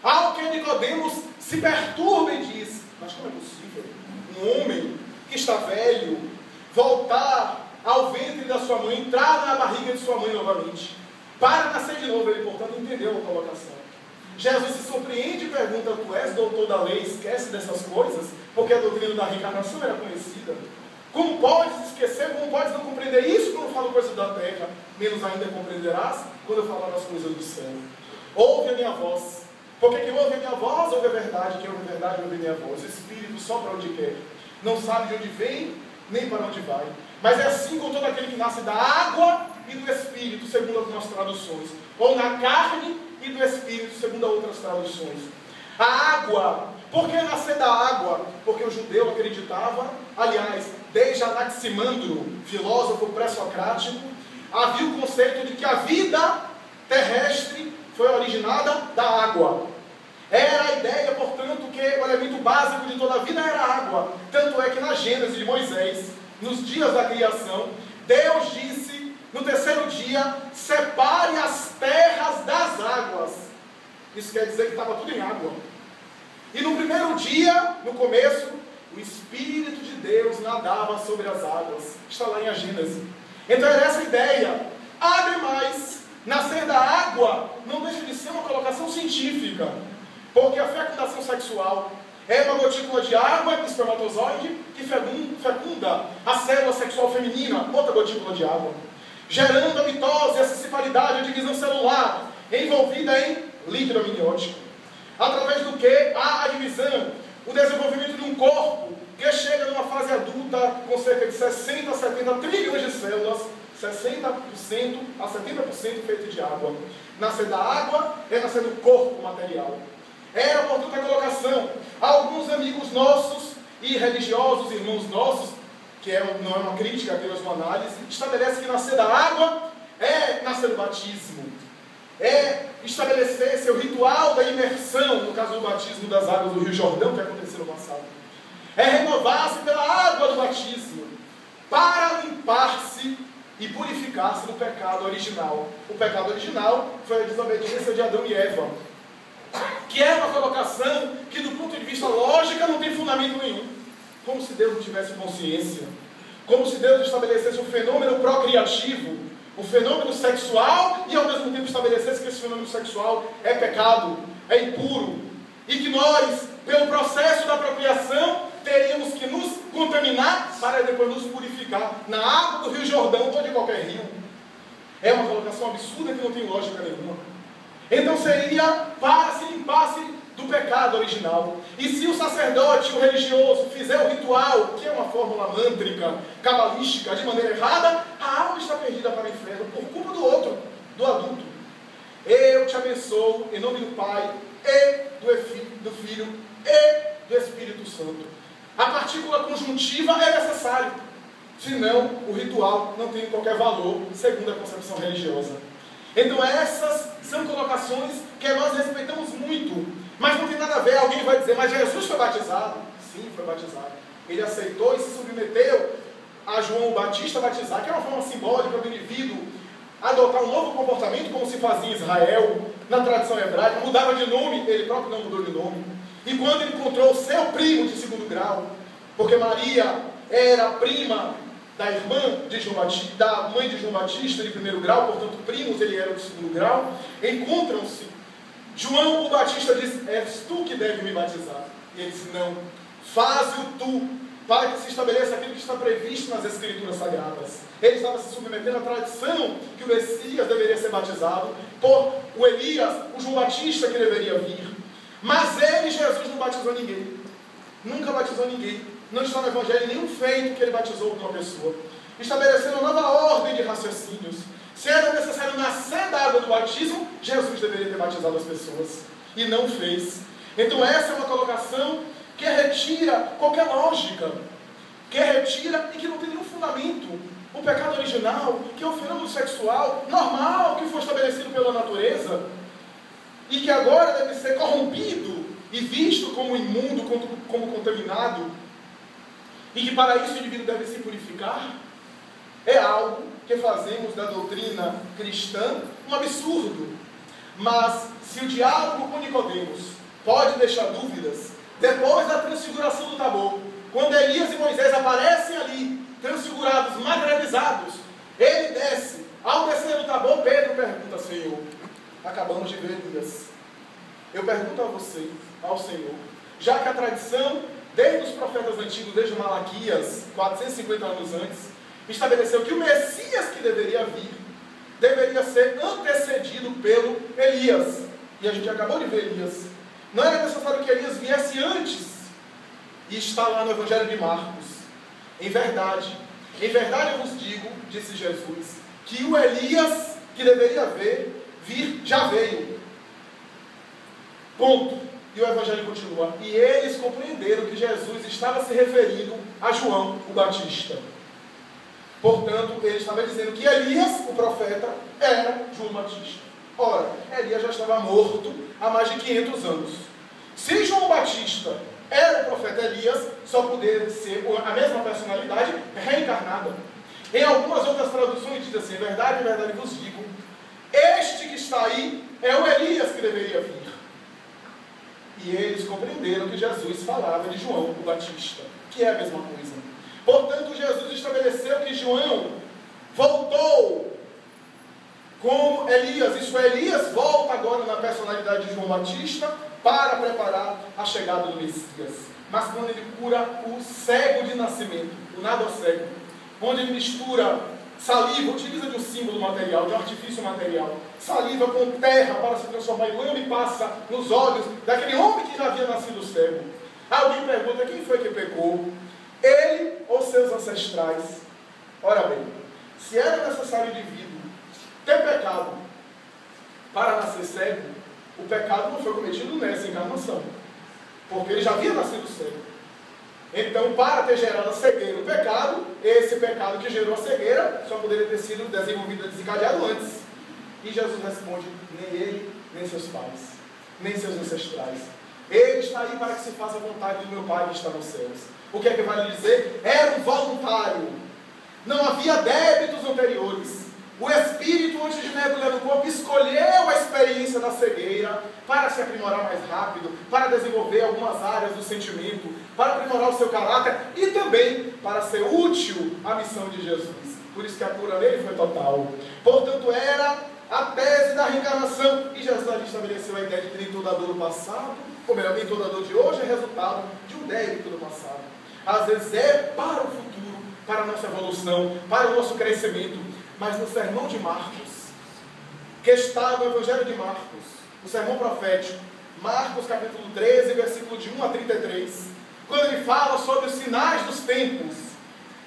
Ao que Nicodemos se perturba e diz: mas como é possível um homem que está velho voltar ao ventre da sua mãe, entrar na barriga de sua mãe novamente? para nascer de novo. Ele, portanto, entendeu a colocação. Jesus se surpreende e pergunta: tu és doutor da lei, esquece dessas coisas? Porque a doutrina da reencarnação era conhecida. Como podes esquecer, como podes não compreender isso quando eu falo coisas da terra? Menos ainda compreenderás quando eu falar das coisas do céu. Ouve a minha voz. Porque quem ouve a minha voz, ouve a verdade. Quem ouve a verdade, ouve a minha voz. O Espírito sopra onde quer. Não sabe de onde vem, nem para onde vai. Mas é assim com todo aquele que nasce da água e do Espírito, segundo algumas traduções. Ou na carne e do Espírito, segundo outras traduções. A água. Por que nascer da água? Porque o judeu acreditava, aliás, desde Anaximandro, filósofo pré-socrático, havia o conceito de que a vida terrestre foi originada da água. Era a ideia, portanto, que o elemento básico de toda a vida era a água. Tanto é que na Gênesis de Moisés, nos dias da criação, Deus disse, no terceiro dia, separe as terras das águas. Isso quer dizer que estava tudo em água. E no primeiro dia, no começo, o Espírito de Deus nadava sobre as águas. Está lá em Gênesis. Então era essa a ideia. Ademais, nascer da água não deixa de ser uma colocação científica. Porque a fecundação sexual é uma gotícula de água, espermatozoide, que fecunda a célula sexual feminina, outra gotícula de água, gerando a mitose, a cicifalidade, a divisão celular, envolvida em líquido amniótico. Através do que há a divisão, o desenvolvimento de um corpo que chega numa fase adulta com cerca de 60 a 70 trilhões de células, 60% a 70% feito de água. Nascer da água é nascer do corpo material. Era, portanto, a colocação. Alguns amigos nossos e religiosos, irmãos nossos, que não é uma crítica, apenas uma análise, estabelece que nascer da água é nascer do batismo. É estabelecer seu ritual da imersão, no caso do batismo das águas do Rio Jordão, que aconteceu no passado. É renovar-se pela água do batismo, para limpar-se e purificar-se do pecado original. O pecado original foi a desobediência de Adão e Eva, que é uma colocação que, do ponto de vista lógico, não tem fundamento nenhum. Como se Deus não tivesse consciência. Como se Deus estabelecesse um fenômeno procriativo, o fenômeno sexual, e ao mesmo tempo estabelecesse que esse fenômeno sexual é pecado, é impuro, e que nós, pelo processo da procriação, teríamos que nos contaminar para depois nos purificar na água do Rio Jordão ou de qualquer rio. É uma colocação absurda que não tem lógica nenhuma. Então seria para se limpar-se do pecado original. E se o sacerdote, o religioso, fizer o ritual, que é uma fórmula mântrica, cabalística, de maneira errada, a alma está perdida para o inferno por culpa do outro, do adulto. Eu te abençoo em nome do Pai, e do Filho, e do Espírito Santo. A partícula conjuntiva é necessária. Senão, o ritual não tem qualquer valor, segundo a concepção religiosa. Então essas são colocações que nós respeitamos muito, mas não tem nada a ver. Alguém vai dizer, mas Jesus foi batizado? Sim, foi batizado. Ele aceitou e se submeteu a João Batista batizar, que é uma forma simbólica do indivíduo adotar um novo comportamento, como se fazia em Israel, na tradição hebraica. Mudava de nome, ele próprio não mudou de nome. E quando ele encontrou o seu primo de segundo grau, porque Maria era prima da irmã de João Batista, da mãe de João Batista de primeiro grau, portanto primos ele era de segundo grau, encontram-se. João o Batista diz, és tu que deve me batizar. E ele diz, não, faze-o tu, para que se estabeleça aquilo que está previsto nas Escrituras Sagradas. Ele estava se submetendo à tradição que o Messias deveria ser batizado por o Elias, o João Batista que deveria vir. Mas ele, Jesus, não batizou ninguém. Nunca batizou ninguém. Não está no Evangelho nenhum feito que ele batizou uma pessoa. Estabelecendo uma nova ordem de raciocínios. Se era necessário nascer da água do batismo, Jesus deveria ter batizado as pessoas. E não fez. Então essa é uma colocação que retira qualquer lógica. Que retira e que não tem nenhum fundamento. O pecado original, que é o fenômeno sexual normal, que foi estabelecido pela natureza, e que agora deve ser corrompido e visto como imundo, como contaminado, e que para isso o indivíduo deve se purificar, é algo que fazemos da doutrina cristã um absurdo. Mas se o diálogo com Nicodemos pode deixar dúvidas, depois da transfiguração do Tabor, quando Elias e Moisés aparecem ali, transfigurados, materializados, ele desce. Ao descer do Tabor, Pedro pergunta, Senhor, acabamos de ver Elias. Eu pergunto a você, ao Senhor, já que a tradição, desde os profetas antigos, desde Malaquias, 450 anos antes, estabeleceu que o Messias que deveria vir, deveria ser antecedido pelo Elias. E a gente acabou de ver Elias. Não era necessário que Elias viesse antes. E está lá no Evangelho de Marcos. Em verdade eu vos digo, disse Jesus, que o Elias que deveria vir, já veio. Ponto. E o Evangelho continua. E eles compreenderam que Jesus estava se referindo a João, o Batista. Portanto, ele estava dizendo que Elias, o profeta, era João Batista. Ora, Elias já estava morto há mais de 500 anos. Se João Batista era o profeta Elias, só poderia ser a mesma personalidade reencarnada. Em algumas outras traduções diz assim: em verdade vos digo, este que está aí é o Elias que deveria vir. E eles compreenderam que Jesus falava de João o Batista, que é a mesma coisa. Portanto, Jesus estabeleceu que João voltou como Elias. Isso é, Elias volta agora na personalidade de João Batista para preparar a chegada do Messias. Mas quando ele cura o cego de nascimento, o nada cego, onde ele mistura saliva, utiliza de um símbolo material, de um artifício material, saliva com terra para se transformar em lama e passa nos olhos daquele homem que já havia nascido cego. Alguém pergunta: quem foi que pecou? Ele ou seus ancestrais? Ora bem, se era necessário o indivíduo ter pecado para nascer cego, o pecado não foi cometido nessa encarnação, porque ele já havia nascido cego. Então, para ter gerado a cegueira o pecado, esse pecado que gerou a cegueira só poderia ter sido desenvolvido e desencadeado antes. E Jesus responde: nem ele, nem seus pais, nem seus ancestrais. Ele está aí para que se faça a vontade do meu Pai que está nos céus. O que é que vai lhe dizer? Era um voluntário. Não havia débitos anteriores. O Espírito, antes de mergulhar no corpo, escolheu a experiência da cegueira para se aprimorar mais rápido, para desenvolver algumas áreas do sentimento, para aprimorar o seu caráter e também para ser útil à missão de Jesus. Por isso que a cura nele foi total. Portanto, era a tese da reencarnação. E Jesus ali estabeleceu a ideia de que nem toda dor do passado, ou melhor, nem toda dor de hoje é resultado de um débito do passado. Às vezes é para o futuro, para a nossa evolução, para o nosso crescimento. Mas no sermão de Marcos, que está no Evangelho de Marcos, o sermão profético, Marcos capítulo 13, versículo de 1 a 33, quando ele fala sobre os sinais dos tempos,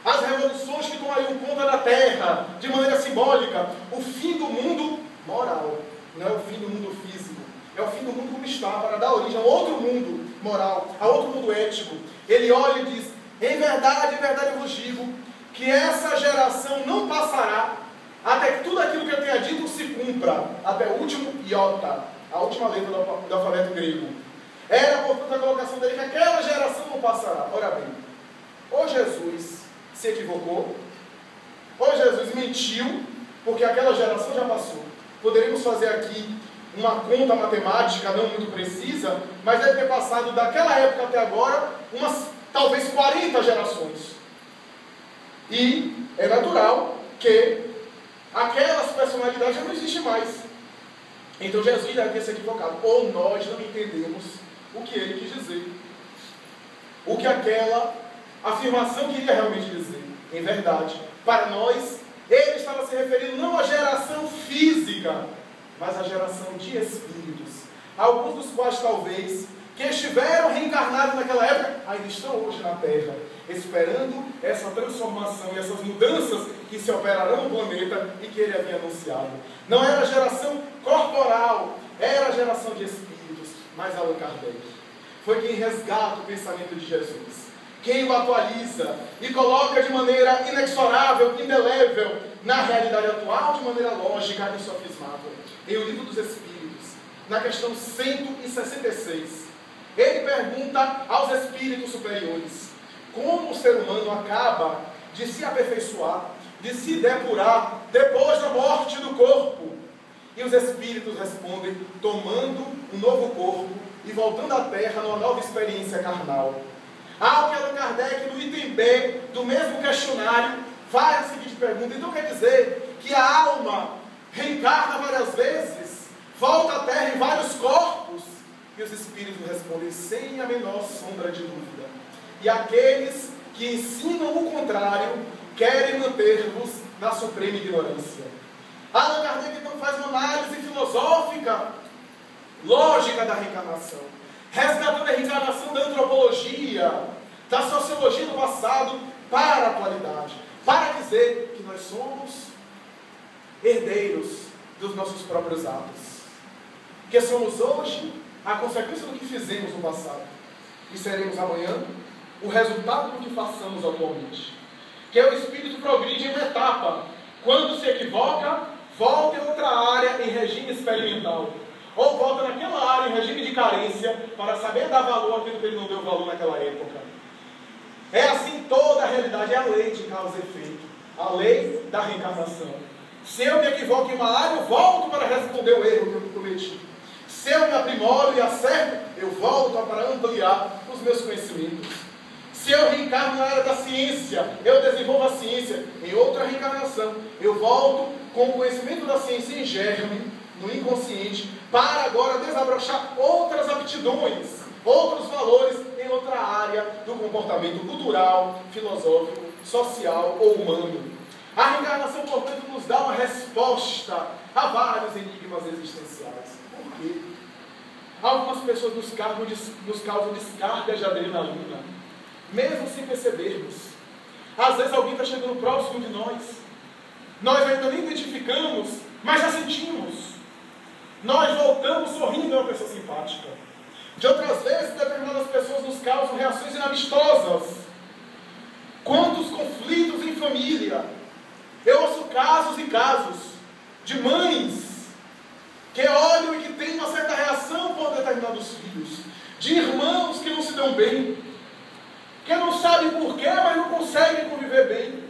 as revoluções que tomariam conta da terra, de maneira simbólica, o fim do mundo moral, não é o fim do mundo físico, é o fim do mundo como está, para dar origem a outro mundo moral, a outro mundo ético. Ele olha e diz: em verdade eu vos digo, que essa geração não passará até que tudo aquilo que eu tenha dito se cumpra, até o último iota, a última letra do alfabeto grego. Era, portanto, a colocação dele que aquela geração não passará. Ora bem, ou Jesus se equivocou, ou Jesus mentiu, porque aquela geração já passou. Poderíamos fazer aqui uma conta matemática não muito precisa, mas deve ter passado daquela época até agora umas talvez 40 gerações. E é natural que aquelas personalidades já não existem mais. Então Jesus deve ter se equivocado. Ou nós não entendemos o que ele quis dizer. O que aquela afirmação queria realmente dizer. Em verdade, para nós, ele estava se referindo não à geração física, mas à geração de espíritos. Alguns dos quais talvez que estiveram reencarnados naquela época ainda estão hoje na Terra, esperando essa transformação e essas mudanças que se operarão no planeta e que ele havia anunciado. Não era a geração corporal, era a geração de espíritos. Mas Allan Kardec foi quem resgata o pensamento de Jesus, quem o atualiza e coloca de maneira inexorável, indelével, na realidade atual, de maneira lógica e sofismável. Em O Livro dos Espíritos, na questão 166, ele pergunta aos espíritos superiores como o ser humano acaba de se aperfeiçoar, de se depurar depois da morte do corpo. E os espíritos respondem tomando um novo corpo e voltando à Terra numa nova experiência carnal. Ao que Allan Kardec, no item B do mesmo questionário, faz a seguinte pergunta: então quer dizer que a alma reencarna várias vezes, volta à terra em vários corpos. E os espíritos respondem sem a menor sombra de dúvida. E aqueles que ensinam o contrário querem manter-vos na suprema ignorância. Allan Kardec então faz uma análise filosófica, lógica da reencarnação, resgatando a reencarnação da antropologia, da sociologia do passado para a atualidade, para dizer que nós somos herdeiros dos nossos próprios atos, que somos hoje a consequência do que fizemos no passado e seremos amanhã o resultado do que façamos atualmente. Que o espírito progride em uma etapa, quando se equivoca, volta em outra área em regime experimental, ou volta naquela área em regime de carência para saber dar valor àquilo que ele não deu valor naquela época. É assim toda a realidade, é a lei de causa e efeito, a lei da reencarnação. Se eu me equivoco em uma área, eu volto para responder o erro que eu cometi. Se eu me aprimoro e acerto, eu volto para ampliar os meus conhecimentos. Se eu reencarno na área da ciência, eu desenvolvo a ciência em outra reencarnação. Eu volto com o conhecimento da ciência em germe, no inconsciente, para agora desabrochar outras aptidões, outros valores em outra área do comportamento cultural, filosófico, social ou humano. A reencarnação, portanto, nos dá uma resposta a vários enigmas existenciais. Por quê? Algumas pessoas nos causam descargas de adrenalina, mesmo sem percebermos. Às vezes alguém está chegando próximo de nós ainda nem identificamos, mas já sentimos. Nós voltamos sorrindo a uma pessoa simpática. De outras vezes, determinadas pessoas nos causam reações inamistosas. Quantos conflitos em família! Eu ouço casos e casos de mães que olham e que têm uma certa reação por determinados filhos, de irmãos que não se dão bem, que não sabem porquê, mas não conseguem conviver bem,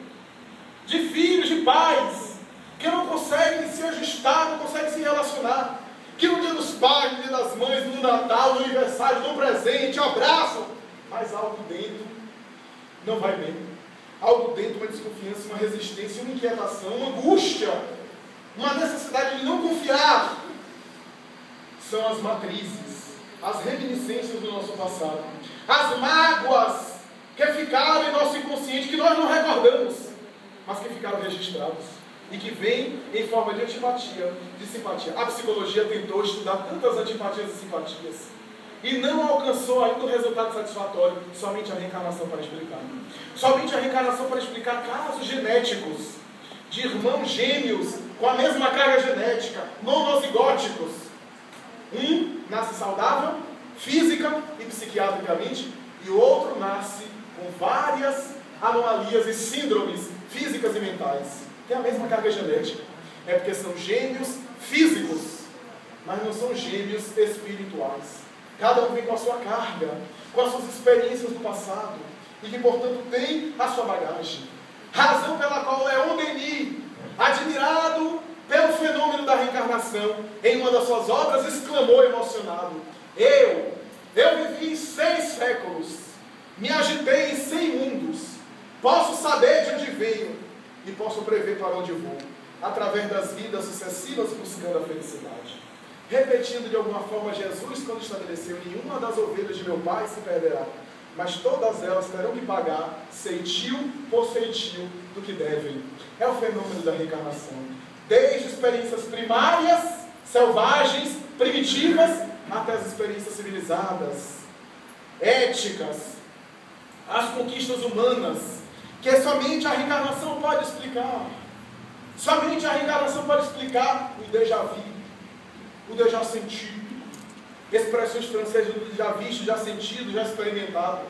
de filhos, de pais, que não conseguem se ajustar, não conseguem se relacionar, que no dia dos pais, no dia das mães, no Natal, no aniversário, no presente, abraçam, mas algo dentro não vai bem. Algo dentro, uma desconfiança, uma resistência, uma inquietação, uma angústia, uma necessidade de não confiar. São as matrizes, as reminiscências do nosso passado, as mágoas que ficaram em nosso inconsciente, que nós não recordamos, mas que ficaram registrados e que vêm em forma de antipatia, de simpatia. A psicologia tentou estudar tantas antipatias e simpatias e não alcançou ainda um resultado satisfatório. Somente a reencarnação para explicar. Somente a reencarnação para explicar casos genéticos de irmãos gêmeos com a mesma carga genética, monozigóticos. Um nasce saudável, física e psiquiatricamente, e o outro nasce com várias anomalias e síndromes físicas e mentais. Tem a mesma carga genética. É porque são gêmeos físicos, mas não são gêmeos espirituais. Cada um vem com a sua carga, com as suas experiências do passado, e que, portanto, tem a sua bagagem. Razão pela qual Leon Denis, admirado pelo fenômeno da reencarnação, em uma das suas obras, exclamou emocionado: Eu vivi 6 séculos, me agitei em 100 mundos, posso saber de onde venho e posso prever para onde vou, através das vidas sucessivas buscando a felicidade. Repetindo de alguma forma, Jesus, quando estabeleceu: nenhuma das ovelhas de meu Pai se perderá, mas todas elas terão que pagar ceitil por ceitil do que devem. É o fenômeno da reencarnação. Desde experiências primárias, selvagens, primitivas, até as experiências civilizadas, éticas, as conquistas humanas, que somente a reencarnação pode explicar. Somente a reencarnação pode explicar o déjà vu, o déjà sentido, expressões francesas do já visto, já sentido, já experimentado,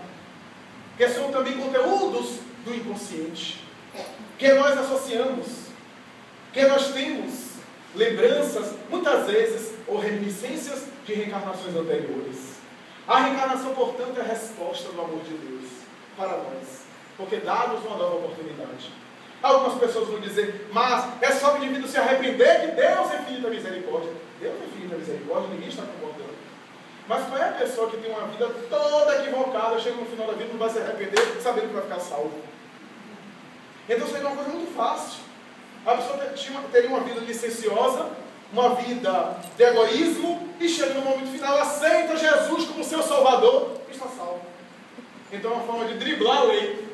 que são também conteúdos do inconsciente, que nós associamos, que nós temos lembranças, muitas vezes, ou reminiscências de reencarnações anteriores. A reencarnação, portanto, é a resposta do amor de Deus para nós, porque dá-nos uma nova oportunidade. Algumas pessoas vão dizer: mas é só o indivíduo se arrepender que Deus é infinita misericórdia. Deus é infinita misericórdia, ninguém está concordando. Mas qual é a pessoa que tem uma vida toda equivocada, chega no final da vida e não vai se arrepender, sabendo que vai ficar salvo? Então seria uma coisa muito fácil. A pessoa teria uma vida licenciosa, uma vida de egoísmo e chega no momento final, aceita Jesus como seu Salvador e está salvo. Então é uma forma de driblar a lei.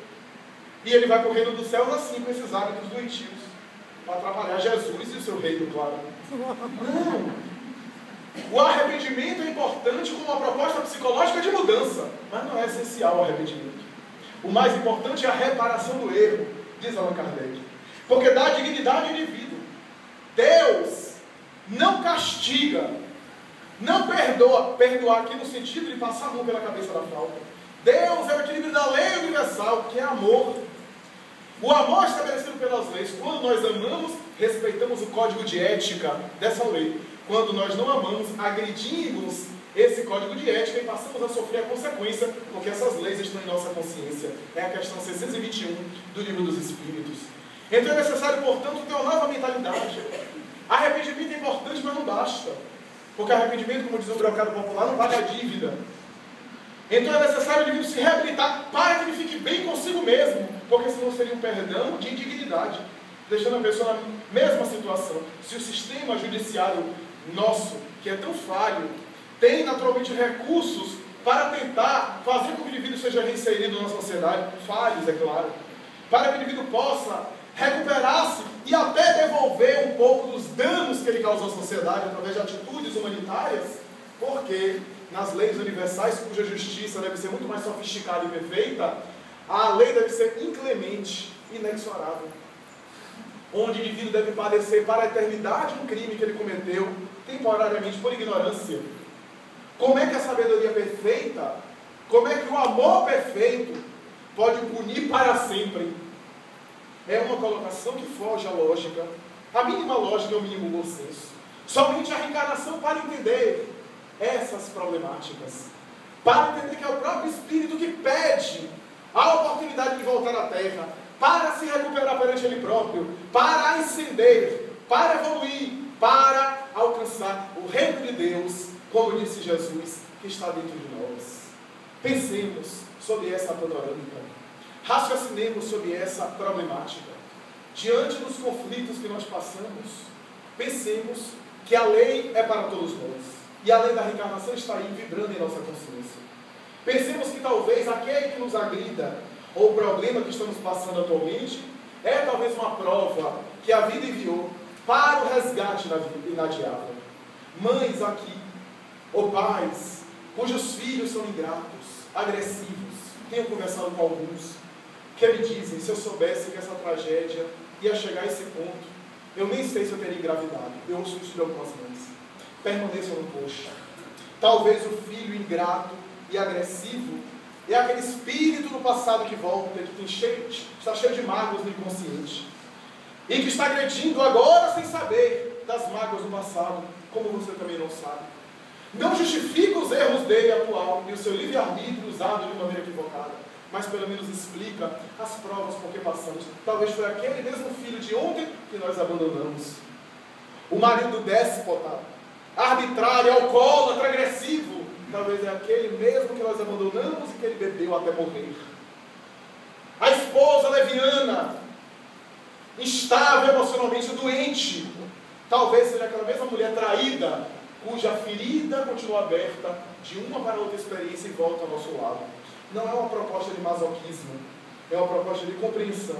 E ele vai para o reino dos céus assim, com esses hábitos doentios, para atrapalhar Jesus e o seu reino, claro. Não! O arrependimento é importante como uma proposta psicológica de mudança, mas não é essencial o arrependimento. O mais importante é a reparação do erro, diz Allan Kardec. Porque dá dignidade ao indivíduo. Deus não castiga, não perdoa, perdoar aqui no sentido de passar a mão pela cabeça da falta. Deus é o equilíbrio da lei universal, que é amor. O amor estabelecido pelas leis. Quando nós amamos, respeitamos o código de ética dessa lei. Quando nós não amamos, agredimos esse código de ética e passamos a sofrer a consequência, porque essas leis estão em nossa consciência. É a questão 621 do Livro dos Espíritos. Então é necessário, portanto, ter uma nova mentalidade. Arrependimento é importante, mas não basta. Porque arrependimento, como diz o brocado popular, não paga a dívida. Então é necessário o indivíduo se reabilitar para que ele fique bem consigo mesmo, porque senão seria um perdão de indignidade, deixando a pessoa na mesma situação. Se o sistema judiciário nosso, que é tão falho, tem naturalmente recursos para tentar fazer com que o indivíduo seja reinserido na sociedade, falhos, é claro, para que o indivíduo possa recuperar-se e até devolver um pouco dos danos que ele causou à sociedade através de atitudes humanitárias, porque nas leis universais, cuja justiça deve ser muito mais sofisticada e perfeita, a lei deve ser inclemente, inexorável, onde o indivíduo deve padecer para a eternidade um crime que ele cometeu temporariamente por ignorância. Como é que a sabedoria perfeita, como é que o amor perfeito pode punir para sempre? É uma colocação que foge à lógica. A mínima lógica é o mínimo bom senso. Somente a reencarnação para entender essas problemáticas, para entender que é o próprio Espírito que pede a oportunidade de voltar à Terra, para se recuperar perante Ele próprio, para ascender, para evoluir, para alcançar o reino de Deus, como disse Jesus, que está dentro de nós. Pensemos sobre essa panorâmica, raciocinemos sobre essa problemática. Diante dos conflitos que nós passamos, pensemos que a lei é para todos nós. E a lei da reencarnação está aí vibrando em nossa consciência. Pensemos que talvez aquele que nos agrida, ou o problema que estamos passando atualmente, é talvez uma prova que a vida enviou para o resgate inadiável. Mães aqui, ou pais, cujos filhos são ingratos, agressivos, tenho conversado com alguns, que me dizem, se eu soubesse que essa tragédia ia chegar a esse ponto, eu nem sei se eu teria engravidado. Eu ouço isso de algumas mães. Permaneçam no posto. Talvez o filho ingrato e agressivo é aquele espírito do passado que volta, que está cheio de mágoas no inconsciente e que está agredindo agora sem saber das mágoas do passado, como você também não sabe. Não justifica os erros dele atual e o seu livre-arbítrio usado de maneira equivocada, mas pelo menos explica as provas por que passamos. Talvez foi aquele mesmo filho de ontem que nós abandonamos. O marido déspota, arbitrário, alcoólatra, agressivo, talvez é aquele mesmo que nós abandonamos e que ele bebeu até morrer. A esposa leviana, instável emocionalmente, doente, talvez seja aquela mesma mulher traída, cuja ferida continua aberta de uma para outra experiência e volta ao nosso lado. Não é uma proposta de masoquismo, é uma proposta de compreensão.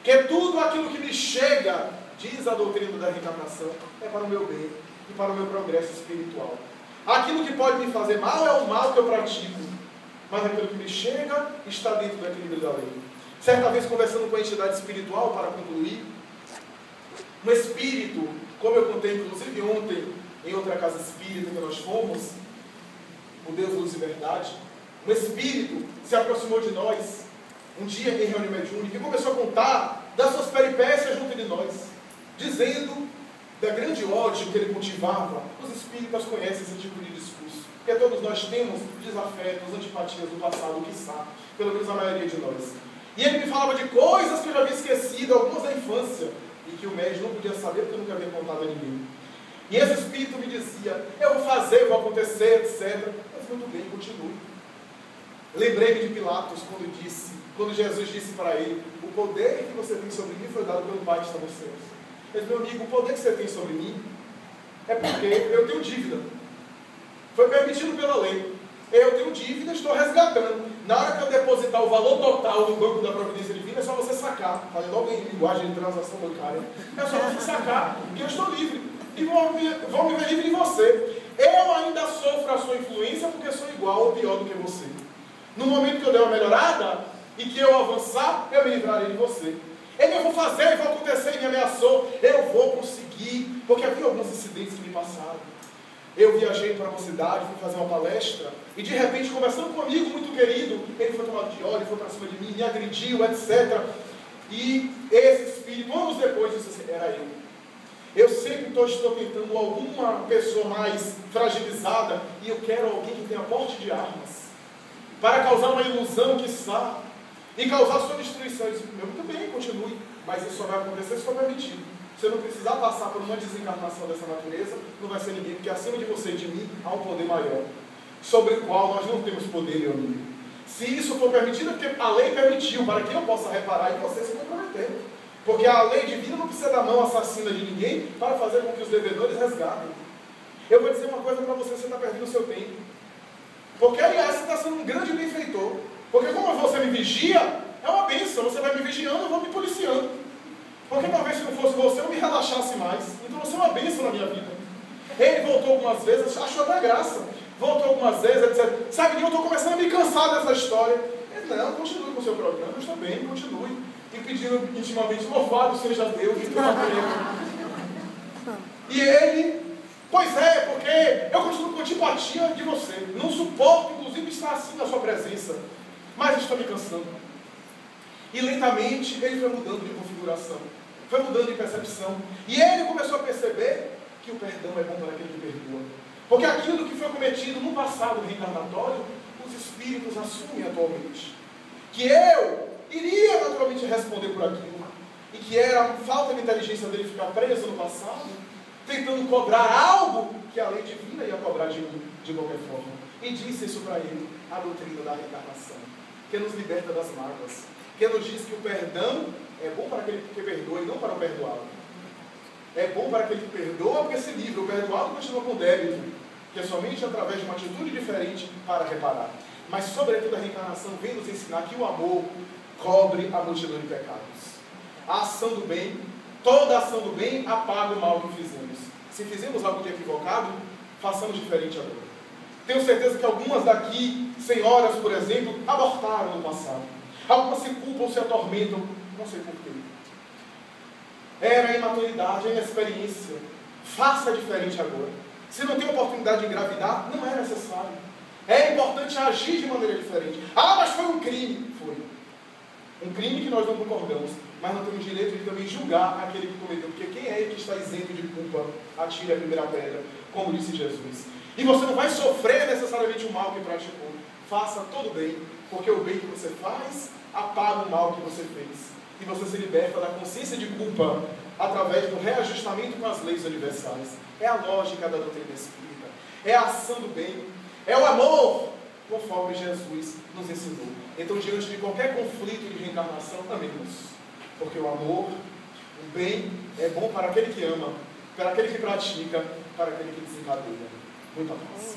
Que tudo aquilo que me chega, diz a doutrina da reencarnação, é para o meu bem e para o meu progresso espiritual. Aquilo que pode me fazer mal é o mal que eu pratico, mas aquilo que me chega está dentro do equilíbrio da lei. Certa vez, conversando com a entidade espiritual, para concluir, um espírito, como eu contei inclusive ontem, em outra casa espírita que nós fomos, o Deus, Luz e Verdade, um espírito se aproximou de nós, um dia em reunião mediúnica, e começou a contar das suas peripécias junto de nós, dizendo da grande ódio que ele cultivava. Os espíritas conhecem esse tipo de discurso, porque todos nós temos desafetos, antipatias do passado, quiçá, pelo menos a maioria de nós. E ele me falava de coisas que eu já havia esquecido, algumas da infância, e que o médico não podia saber porque eu nunca havia contado a ninguém. E esse espírito me dizia, eu vou fazer, vou acontecer, etc. Mas muito bem, continue. Lembrei-me de Pilatos quando Jesus disse para ele, o poder que você tem sobre mim foi dado pelo Pai que está nos céus. Mas, meu amigo, o poder que você tem sobre mim É porque eu tenho dívida. Foi permitido pela lei. Eu tenho dívida, estou resgatando. Na hora que eu depositar o valor total no banco da providência divina, é só você sacar. Falei logo em linguagem de transação bancária. É só você sacar, que eu estou livre. E vou me ver livre de você. Eu ainda sofro a sua influência porque sou igual ou pior do que você. No momento que eu der uma melhorada e que eu avançar, eu me livrarei de você. Ele, eu vou fazer, vai acontecer, ele me ameaçou. Eu vou conseguir, porque havia alguns incidentes que me passaram. Eu viajei para uma cidade, fui fazer uma palestra, e de repente, conversando com um amigo muito querido, ele foi tomado de ódio, foi para cima de mim, me agrediu, etc. E esse espírito, anos depois, disse assim, era eu. Eu sempre estou tentando alguma pessoa mais fragilizada, e eu quero alguém que tenha porte de armas, para causar uma ilusão, quiçá, e causar sua destruição. Eu disse, muito bem, continue, mas isso só vai acontecer se for permitido. Se eu não precisar passar por uma desencarnação dessa natureza, não vai ser ninguém, porque acima de você e de mim há um poder maior, sobre o qual nós não temos poder, meu amigo. Se isso for permitido, é porque a lei permitiu, para que eu possa reparar e você se comprometer. Porque a lei divina não precisa da mão assassina de ninguém para fazer com que os devedores resgatem. Eu vou dizer uma coisa para você está perdendo o seu tempo. Porque, aliás, você está sendo um grande benfeitor. Porque como você me vigia, é uma bênção. Você vai me vigiando, eu vou me policiando. Porque talvez se não fosse você, eu me relaxasse mais. Então você é uma bênção na minha vida. Ele voltou algumas vezes, achou até graça. Voltou algumas vezes, etc. Sabe que eu estou começando a me cansar dessa história. Ele, não, continue com o seu programa, eu estou bem, continue. E pedindo intimamente, louvado seja Deus. E ele, pois é, porque eu continuo com antipatia de você. Não suporto, inclusive, estar assim na sua presença. Mas estou me cansando. E lentamente ele foi mudando de configuração. Foi mudando de percepção. E ele começou a perceber que o perdão é bom para aquele que perdoa. Porque aquilo que foi cometido no passado reencarnatório, os espíritos assumem atualmente. Que eu iria naturalmente responder por aquilo. E que era falta de inteligência dele ficar preso no passado, tentando cobrar algo que a lei divina ia cobrar de mim, de qualquer forma. E disse isso para ele, a doutrina da reencarnação, que nos liberta das mágoas. Que nos diz que o perdão é bom para aquele que perdoa e não para o perdoado. É bom para aquele que perdoa porque se livra. O perdoado continua com débito, que é somente através de uma atitude diferente para reparar. Mas, sobretudo, a reencarnação vem nos ensinar que o amor cobre a multidão de pecados. A ação do bem, toda ação do bem apaga o mal que fizemos. Se fizemos algo de equivocado, façamos diferente agora. Tenho certeza que algumas daqui, senhoras, por exemplo, abortaram no passado. Algumas se culpam, se atormentam, não sei porquê. Era a imaturidade, a inexperiência. Faça diferente agora. Se não tem oportunidade de engravidar, não é necessário. É importante agir de maneira diferente. Ah, mas foi um crime. Foi. Um crime que nós não concordamos. Mas não temos direito de também julgar aquele que cometeu. Porque quem é ele que está isento de culpa? Atire a primeira pedra, como disse Jesus. E você não vai sofrer necessariamente o mal que praticou. Faça todo bem, porque o bem que você faz apaga o mal que você fez. E você se liberta da consciência de culpa através do reajustamento com as leis universais. É a lógica da doutrina espírita. É a ação do bem. É o amor, conforme Jesus nos ensinou. Então, diante de qualquer conflito de reencarnação, amemos. Porque o amor, o bem, é bom para aquele que ama, para aquele que pratica, para aquele que desencadeia. Muita paz.